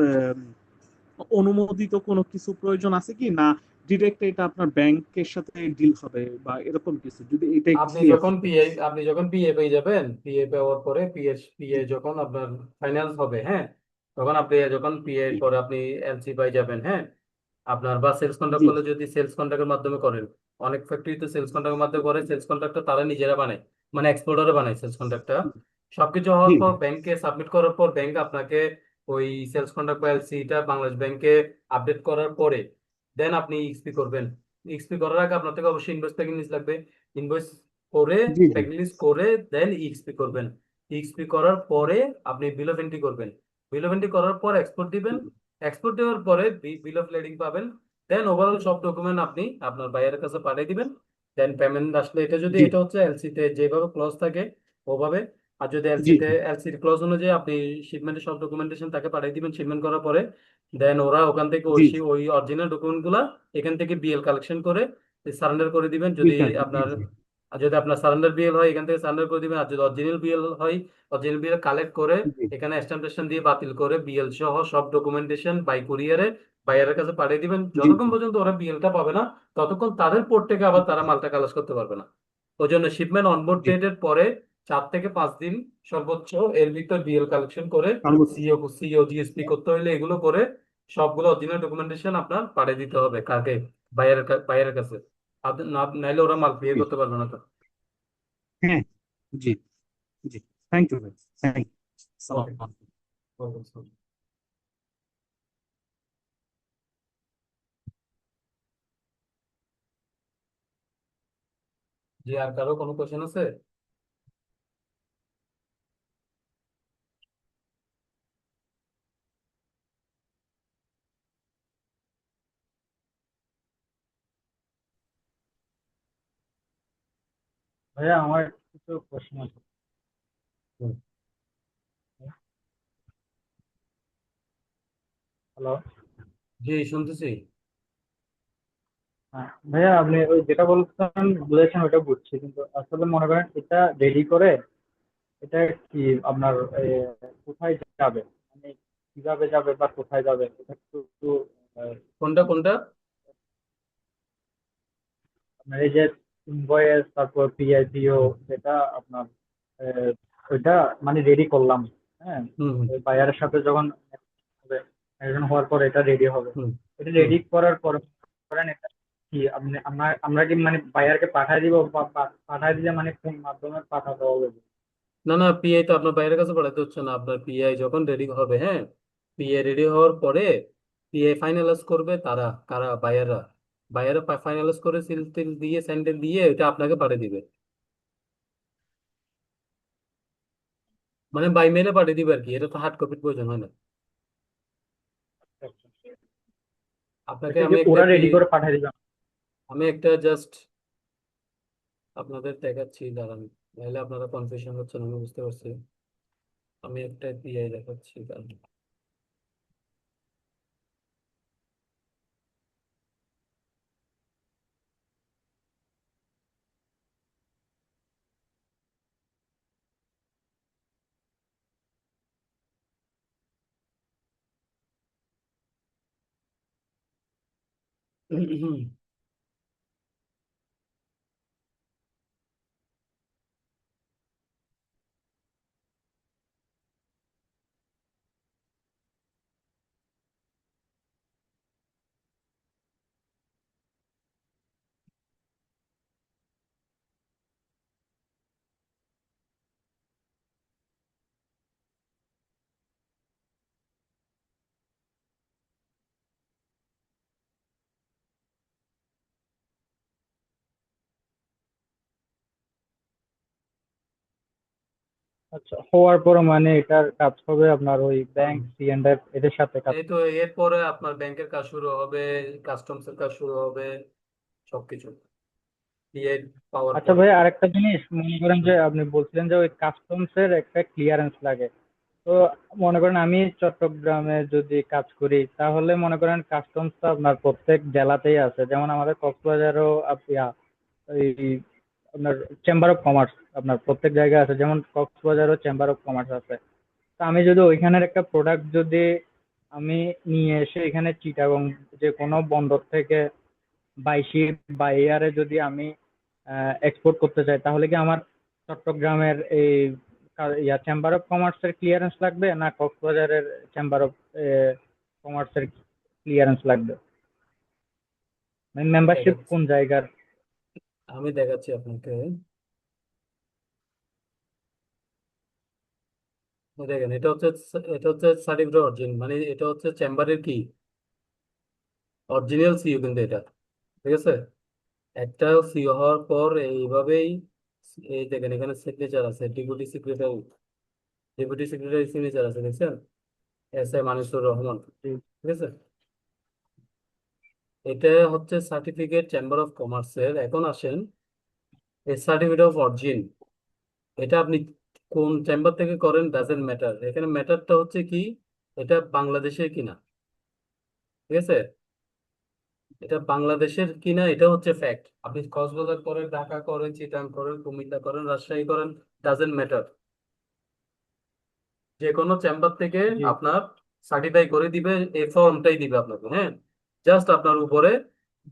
অনুমোদিত কোনো কিছু প্রয়োজন আছে কি, না ডিরেক্ট এটা আপনার ব্যাংকের সাথে ডিল হবে বা এরকম কিছু, যদি এটা একটু ক্লিয়ার করতেন। আপনি যখন পিএ পেয়ে যাবেন, পিএ পাওয়ার পরে পিএ যখন আপনার ফাইনাল হবে, হ্যাঁ, তখন আপনি যখন পিএ জি পরে আপনি এলসি পাই যাবেন, হ্যাঁ। আপনার বা সেলস কন্ট্রাক্ট জি করলে যদি সেলস কন্ট্রাক্টের মাধ্যমে করেন, অনেক ফ্যাক্টরি তো সেলস কন্ট্রাক্টের মাধ্যমে করে, সেলস কন্ট্রাক্টটা তারা নিজেরা বানায়, মানে এক্সপোর্টারে বানায় সেলস কন্ট্রাক্টটা। সবকিছু জি হওয়ার পর ব্যাংকে সাবমিট করার পর ব্যাংক আপনাকে ওই সেলস কন্ট্রাক্ট বা এলসিটা বাংলাদেশ ব্যাংকে আপডেট করার পরে দেন আপনি ইক্সপি করবেন। ইক্সপি করার আগে আপনার থেকে অবশ্যই ইনভয়েস প্যাকিং লিস্ট লাগবে। ইনভয়েস করে জি জি প্যাকিং লিস্ট করে দেন ইক্সপি করবেন। ইক্সপি করার পরে আপনি বিল অফ এন্ট্রি করবেন। বিল অফ এন্ট্রি করার পর এক্সপোর্ট দিবেন। এক্সপোর্ট দেওয়ার পরে বিল অফ লেডিং পাবেন। দেন ওভারঅল সব ডকুমেন্ট আপনি আপনার বাইরের কাছে পাঠিয়ে দিবেন। দেন পেমেন্ট আসলে এটা যদি জি এটা হচ্ছে এলসি তে যেভাবে ক্লজ থাকে ওভাবে। আর যদি জি এলসির ক্লজ অনুযায়ী আপনি শিপমেন্টের সব ডকুমেন্টেশন তাকে পাঠিয়ে দিবেন শিপমেন্ট করার পরে। দেন ওরা ওখান থেকে জি ওই অরিজিনাল ডকুমেন্ট গুলা এখান থেকে বিএল কালেকশন করে সারেন্ডার করে দিবেন। জি যদি জি আপনার জি আর যদি আপনার সারেন্ডার বিএল হয় এখান থেকে সারেন্ডার করে দিবেন। আর যদি অরিজিনাল বিএল হয় অরিজিনাল বিএল কালেক্ট করে জি এখানে স্ট্যাম্পেশন দিয়ে বাতিল করে বিএল সহ সব ডকুমেন্টেশন বাই কুরিয়ারে বাইরের কাছে পাঠিয়ে দিবেন। জি যতক্ষণ পর্যন্ত ওরা বিএলটা পাবে না ততক্ষণ তাদের পোর্ট থেকে আবার তারা মালটা কালেক্ট করতে পারবে না। ওই জন্য শিপমেন্ট অনবোর্ড জি। ডেটের পরে 4 থেকে 5 দিন সর্বোচ্চ এর ভিতর বিএল কালেকশন করে সর্বোচ্চ। সিও জিএসপি করতে হইলে এগুলো করে সবগুলো অরিজিনাল ডকুমেন্টেশন আপনার পাঠিয়ে দিতে হবে কাকে, বাইরের কাছে। আর নাইলে ওরা মাল বিয়ে জি। করতে পারবে না তো। হ্যাঁ। জি জি। থ্যাংক ইউ ভাই, থ্যাংক ইউ। ওকে। সালাম। জি, আর কারো কোনো কোশ্চেন আছে? ভাইয়া আমার কিছু প্রশ্ন আছে। হুম। হ্যালো। জি, শুনতেছি। হ্যাঁ ভাইয়া, আপনি ওই যেটা বলছেন বুঝেছেন ওটা বুঝছি, কিন্তু আসলে মনে করেন এটা রেডি করে এটা কি আপনার কোথায় যাবে, মানে কিভাবে যাবে বা কোথায় যাবে এটা একটু আহ, কোনটা কোনটা? আপনার এই যে ইনভয়েস তারপর পিআইপিও যেটা আপনার আহ, ওইটা মানে রেডি করলাম, হ্যাঁ, হুম হুম বায়ারের সাথে যখন হবে, একজন হওয়ার পর এটা রেডি হবে। হুম এটা হুম। রেডি করার পর করেন এটা কি আপনি আমরা কি মানে বায়ারকে পাঠায় দিব বা পাঠায় দিলে মানে কোন মাধ্যমে পাঠাতে হবে? না না, পিআই তো আপনার বাইরের কাছে পাঠাতে হচ্ছে না। আপনার পিআই যখন রেডি হবে, হ্যাঁ, পিআই রেডি হওয়ার পরে পিআই ফাইনালাইজ করবে তারা কারা, বায়াররা। বায়াররা ফাইনালাইজ করে সিল টিল দিয়ে স্যান্ডেল দিয়ে এটা আপনাকে পাঠিয়ে দিবে। মানে বাই মেলে পাঠিয়ে দিবে আর কি, এটা তো হার্ড কপির প্রয়োজন হয় না। আপনাকে এটা কি আমি একটা ওরা কি রেডি করে পাঠিয়ে দিবে? আমি একটা জাস্ট আপনাদের দেখাচ্ছি, দাঁড়ান, নাহলে আপনারা কনফিউশন হচ্ছেন আমি বুঝতে পারছি। আমি একটা পিআই দেখাচ্ছি, দাঁড়ান। আচ্ছা, হওয়ার পর মানে এটার কাজ হবে আপনার ওই ব্যাংক সি&এফ এদের সাথে কাজ। এই তো এরপরে আপনার ব্যাংকের কাজ শুরু হবে, কাস্টমস এর কাজ শুরু হবে, সবকিছু পিআই পাওয়ার আচ্ছা পরে। ভাই, আরেকটা জিনিস মনে করেন যে আপনি বলছিলেন যে ওই কাস্টমস এর একটা ক্লিয়ারেন্স লাগে। তো মনে করেন আমি চট্টগ্রামে যদি কাজ করি তাহলে মনে করেন কাস্টমস তো আপনার প্রত্যেক জেলাতেই আছে, যেমন আমাদের কক্সবাজারও এই আপনার চেম্বার অফ কমার্স আপনার প্রত্যেক জায়গায় আছে, যেমন কক্সবাজারও চেম্বার অফ কমার্স আছে। তো আমি যদি ওইখানের একটা প্রোডাক্ট যদি আমি নিয়ে এসে এখানে চিটাগং যে কোনো বন্দর থেকে বাই শিপ বা এয়ারে যদি আমি এক্সপোর্ট করতে চাই, তাহলে কি আমার চট্টগ্রামের এই চেম্বার অফ কমার্সের ক্লিয়ারেন্স লাগবে না কক্সবাজারের চেম্বার অফ কমার্সের ক্লিয়ারেন্স লাগবে? মেম্বারশিপ দেখাচ্ছি, কোন জায়গার? আমি দেখাচ্ছি আপনাকে। দেখেন, এটা হচ্ছে সার্টিফিকেট অরিজিন, মানে এটা হচ্ছে চেম্বারের কি অরিজিনাল সিও, কিন্তু এটা ঠিক আছে। একটা সিও হওয়ার পর এইভাবেই, এই দেখেন এখানে সিগনেচার আছে, ডেপুটি সেক্রেটারি সিগনেচার আছে, দেখছেন? মানিসুর রহমান, জি, ঠিক আছে। এটা হচ্ছে সার্টিফিকেট চেম্বার অফ কমার্সের। এখন আসেন, এই সার্টিফিকেট অফ অরিজিন, এটা আপনি কোন চেম্বার থেকে করেন ডাজেন্ট ম্যাটার। এখানে ম্যাটারটা হচ্ছে কি, এটা বাংলাদেশের কিনা, ঠিক আছে। এটা বাংলাদেশের কিনা, এটা হচ্ছে ফ্যাক্ট। আপনি কক্সবাজার করেন, ঢাকা করেন, চিটাগাং করেন, কুমিল্লা করেন, রাজশাহী করেন, ডাজেন্ট ম্যাটার, যে কোনো চেম্বার থেকে জি, আপনার সার্টিফাই করে দিবে, এই ফর্মটাই দিবে আপনাকে, হ্যাঁ। জাস্ট আপনার উপরে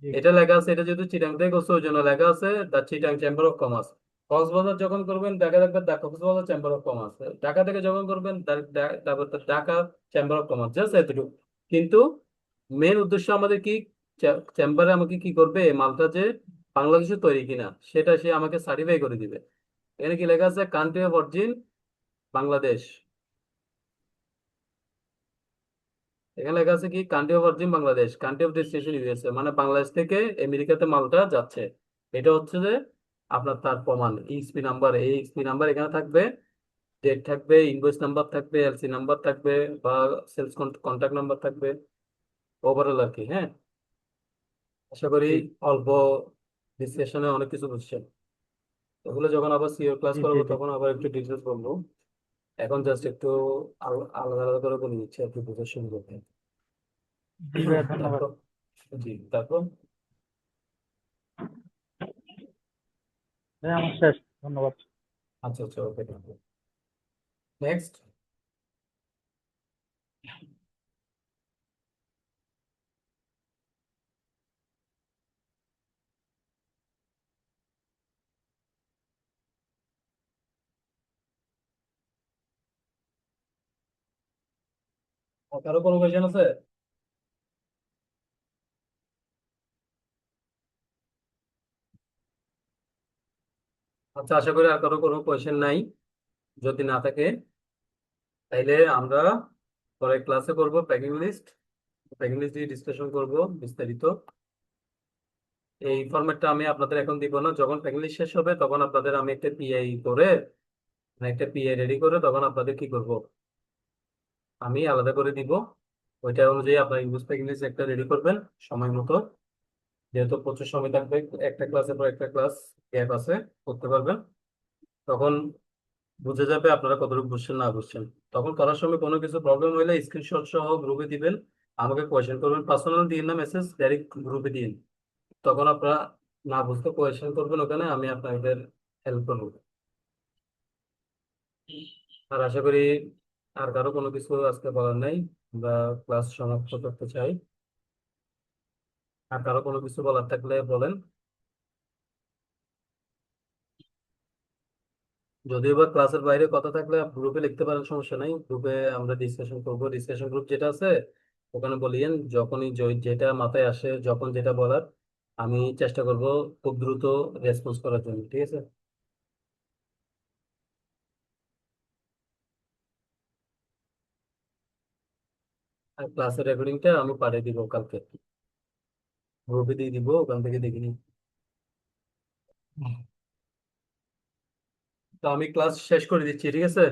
জি, এটা লেখা আছে, এটা যেহেতু চিটাং থেকে করছে ওই জন্য লেখা আছে the Chittagong chamber of commerce. Cox's Bazar যখন করবেন দেখা থাকবে the Cox's Bazar chamber of commerce. Dhaka থেকে যখন করবেন তারপর Dhaka chamber of commerce, just এতটুকু। কিন্তু মেন উদ্দেশ্য আমাদের কি, চেম্বারে আমাকে কি করবে, এই মালটা যে বাংলাদেশে তৈরি কিনা সেটা সে আমাকে সার্টিফাই করে দিবে। এখানে কি লেখা আছে, কান্ট্রি অফ অরিজিন বাংলাদেশ। এখানে লেখা আছে কি, country of origin Bangladesh, country of destination USA, মানে বাংলাদেশ থেকে আমেরিকাতে মালটা যাচ্ছে। এটা হচ্ছে যে আপনার তার প্রমাণ। ইএক্সপি নাম্বার, এই এক্সপি নাম্বার এখানে থাকবে, ডেট থাকবে, ইনভয়েস নাম্বার থাকবে, এলসি নাম্বার থাকবে, বা সেলস কন্ট্যাক্ট নাম্বার থাকবে, ওভারঅল আর কি, হ্যাঁ। আশা করি জি, অল্প ডিসকাশনে অনেক কিছু বুঝছেন। এগুলো যখন আবার সিওর ক্লাস জি, জি, করবো জি, তখন আবার একটু ডিটেলস বলবো। এখন জাস্ট একটু আলাদা আলাদা করে বলে দিচ্ছি আর কি, বুঝে শুনবো। জি ভাইয়া, ধন্যবাদ। তারপর, জি, তারপর। ভাই আমার শেষ, ধন্যবাদ। আচ্ছা আচ্ছা, ওকে, নেক্সট। কারো কোনো কোয়েশ্চেন আছে? আচ্ছা, আশা করি আর কারো কোনো কোয়েশ্চেন নাই। যদি না থাকে তাইলে আমরা পরে ক্লাসে করবো প্যাকিং লিস্ট দিয়ে ডিসকাশন করবো বিস্তারিত। এই ফরম্যাটটা আমি আপনাদের এখন দিব না, যখন প্যাকিং লিস্ট শেষ হবে তখন আপনাদের আমি একটা পিআই করে, মানে একটা পিআই রেডি করে তখন আপনাদের কি করব, আমি আলাদা করে দিব। ওইটা অনুযায়ী আপনার ইংলিশ প্যাকিং লিস্ট একটা রেডি করবেন সময় মতো, যেহেতু প্রচুর সময় থাকবে, একটা ক্লাসের পর একটা ক্লাস গ্যাপ আছে, করতে পারবেন। তখন বুঝে যাবে আপনারা কতটুকু বুঝছেন না বুঝছেন। তখন করার সময় কোনো কিছু প্রবলেম হলে স্ক্রিনশট সহ গ্রুপে দিবেন, আমাকে কোয়েশ্চেন করবেন, পার্সোনাল দিন না মেসেজ, ডাইরেক্ট গ্রুপে দিন। তখন আপনারা না বুঝতে কোয়েশ্চেন করবেন, ওখানে আমি আপনাদের হেল্প করবো। আর আশা করি আর কারো কোনো কিছু আজকে বলার নাই, আমরা ক্লাস সমাপ্ত করতে চাই। আর কারো কোনো কিছু বলার থাকলে বলেন। যদিও বা ক্লাসের বাইরে কথা থাকলে গ্রুপে লিখতে পারেন, সমস্যা নাই। গ্রুপে আমরা ডিসকাশন করবো, ডিসকাশন গ্রুপ যেটা আছে ওখানে বলিয়েন, যখনই যেটা মাথায় আসে, যখন যেটা বলার, আমি চেষ্টা করব খুব দ্রুত রেসপন্স করার জন্য, ঠিক আছে। আর ক্লাসের রেকর্ডিংটা আমি পাঠিয়ে দিব কালকে, গ্রুপে দিয়ে দিব, ওখান থেকে দেখে নিন। তো আমি ক্লাস শেষ করে দিচ্ছি, ঠিক আছে?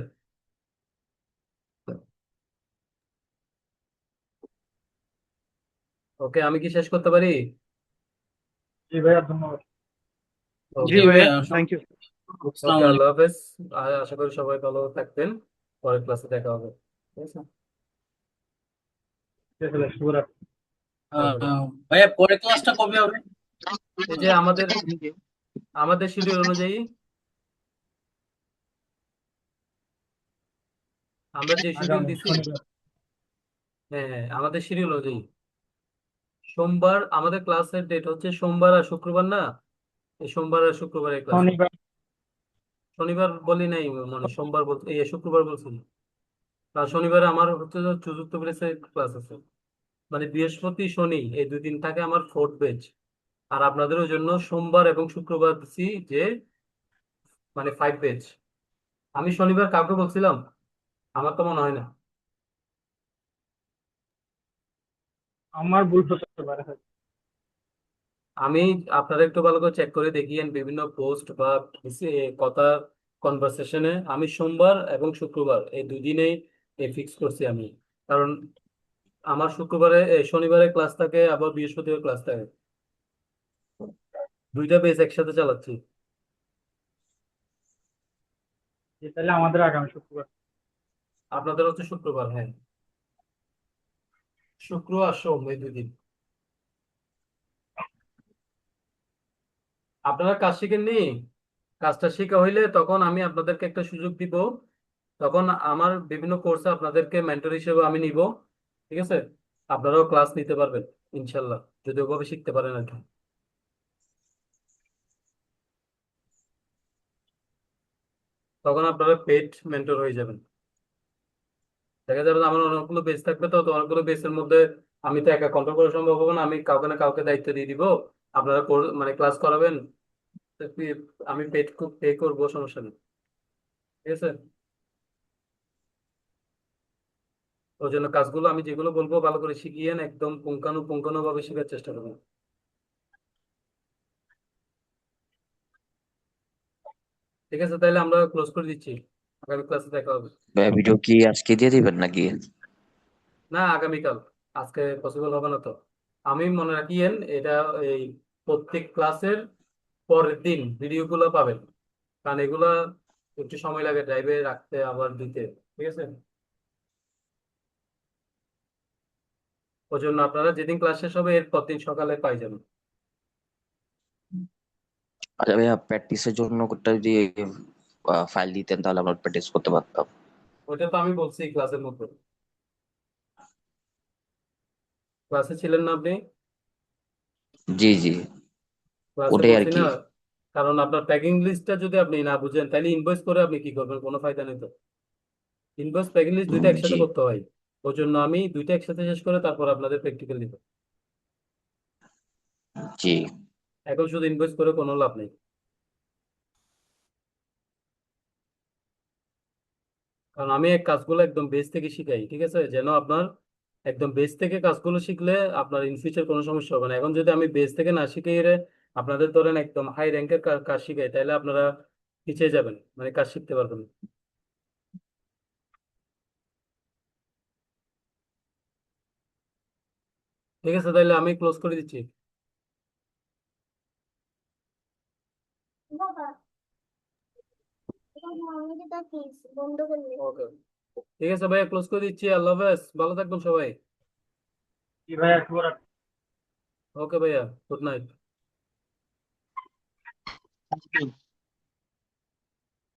ওকে, আমি কি শেষ করতে পারি? জি ভাইয়া, ধন্যবাদ। জি জি ওকে, ভাইয়া, ভাইয়া, থ্যাংক ইউ। আসসালামু আল্লাহ আলাইকুম। হাফেজ। আশা করি সবাই ভালো থাকবেন। পরের ক্লাসে দেখা হবে, ঠিক আছে? ঠিক আছে ভাই, শুভরাত্রি। ওকে ভাই। ভাইয়া পরের ক্লাসটা কবে হবে? এই যে আমাদের আমাদের শিডিউল অনুযায়ী আমরা যে শিডিউল আগামী দিছি, শনিবার। হ্যাঁ হ্যাঁ, আমাদের শিডিউল অনুযায়ী সোমবার আমাদের ক্লাসের ডেট হচ্ছে সোমবার আর শুক্রবার না? এই সোমবার আর শুক্রবারের ক্লাস। শনিবার। শনিবার বলি নাই, মানে সোমবার বলছি, এই শুক্রবার বলছি। আর শনিবারে আমার হচ্ছে যে চতুর্থ ব্যাচের ক্লাস আছে। মানে বৃহস্পতি শনি এই 2 দিন থাকে আমার ফোর্থ ব্যাচ। আর আপনাদের ওই জন্য সোমবার এবং শুক্রবার দিচ্ছি যে মানে 5 ব্যাচ। আমি শনিবার কাউকে বলছিলাম? আমার তো মনে হয় না। আমার ভুল হতে পারে হয়তো। আমি আপনারা একটু ভালো করে চেক করে দেখিয়েন বিভিন্ন পোস্ট বা কথা কনভারসেশনে আমি সোমবার এবং শুক্রবার এই 2 দিনেই ফিক্স করছি আমি। কারণ আমার শনিবারে ক্লাস থাকে, আবার বৃহস্পতিবার ক্লাস থাকে। 2টা বেস একসাথে চালাচ্ছি। জি, তাহলে আমাদের আগামী শুক্রবার। আপনাদের হচ্ছে শুক্রবার, হ্যাঁ, শুক্র আর সোম এই 2 দিন। আপনারা কাজ শিখেননি? কাজটা শেখা হইলে তখন আমি আপনাদেরকে একটা সুযোগ দিব। তখন আমার বিভিন্ন কোর্সে আপনাদেরকে মেন্টর হিসেবে আমি নিব, ঠিক আছে? আপনারাও ক্লাস নিতে পারবেন ইনশাল্লাহ, যদি ওভাবে শিখতে পারেন আর কি। তখন আপনারা পেড মেন্টর হয়ে যাবেন। দেখা যাবে যে আমার অনেকগুলো বেস থাকবে, তো অনেকগুলো বেসের মধ্যে আমি তো একা কন্ট্রোল করা সম্ভব হবে না, আমি কাউকে না কাউকে দায়িত্ব দিয়ে দিব। আপনারা মানে ক্লাস করাবেন। তো আমি পে করবো, সমস্যা নেই, ঠিক আছে? ওই জন্য কাজগুলো আমি যেগুলো বলবো ভালো করে শিখিয়েন, একদম পুঙ্খানু ভাবে শেখার চেষ্টা করবেন। ঠিক আছে, তাহলে আমরা ক্লোজ করে দিচ্ছি। আগামী ক্লাসে দেখা হবে। ভাইয়া ভিডিও কি আজকে দিয়ে দিবেন নাকি? না, আগামীকাল। আজকে পসিবল হবে না তো। আমি মনে রাখিয়েন এটা, এই প্রত্যেক ক্লাসের পরের দিন ভিডিওগুলো পাবেন। কারণ এগুলা একটু সময় লাগে ড্রাইভে রাখতে আবার দিতে, ঠিক আছে? ওই জন্য আপনারা যেদিন ক্লাস শেষ হবে এর পরদিন সকালে পাই যাবেন। আচ্ছা ভাইয়া, প্র্যাকটিসের জন্য একটা যদি ফাইল দিতেন তাহলে আমরা প্র্যাকটিস করতে পারতাম। ওইটা তো আমি বলছি ক্লাসের মধ্যে। ক্লাসে ছিলেন না আপনি? জি জি, ক্লাসে ওটাই আর বলছি না? কি। কারণ আপনার প্যাকিং লিস্টটা যদি আপনি না বুঝেন তাহলে ইনভয়েস করে আপনি কি করবেন, কোনো ফায়দা নেই তো। ইনভয়েস প্যাকিং লিস্ট দুইটা একসাথে জি করতে হয়। ওই জন্য আমি দুইটা একসাথে শেষ করে তারপর আপনাদের প্র্যাকটিক্যাল দিব। জি। এখন শুধু ইনভয়েস করে কোনো লাভ নেই। কারণ আমি এই কাজগুলো একদম বেস থেকে শিখাই, ঠিক আছে? যেন আপনার একদম বেস থেকে কাজগুলো শিখলে আপনার ইন ফিউচার কোনো সমস্যা হবে না। এখন যদি আমি বেস থেকে না শিখিয়ে আপনাদের ধরেন একদম হাই র্যাঙ্কের কাজ শিখাই, তাহলে আপনারা পিছিয়ে যাবেন, মানে কাজ শিখতে পারবেন না। ঠিক আছে, তাহলে আমি ক্লোজ করে দিচ্ছি। ওকে, ঠিক আছে ভাইয়া, ক্লোজ করে দিচ্ছি। আল্লাহ হাফেজ, ভালো থাকবেন সবাই। জি ভাইয়া, শুভরাত্রি। ওকে ভাইয়া, গুড নাইট।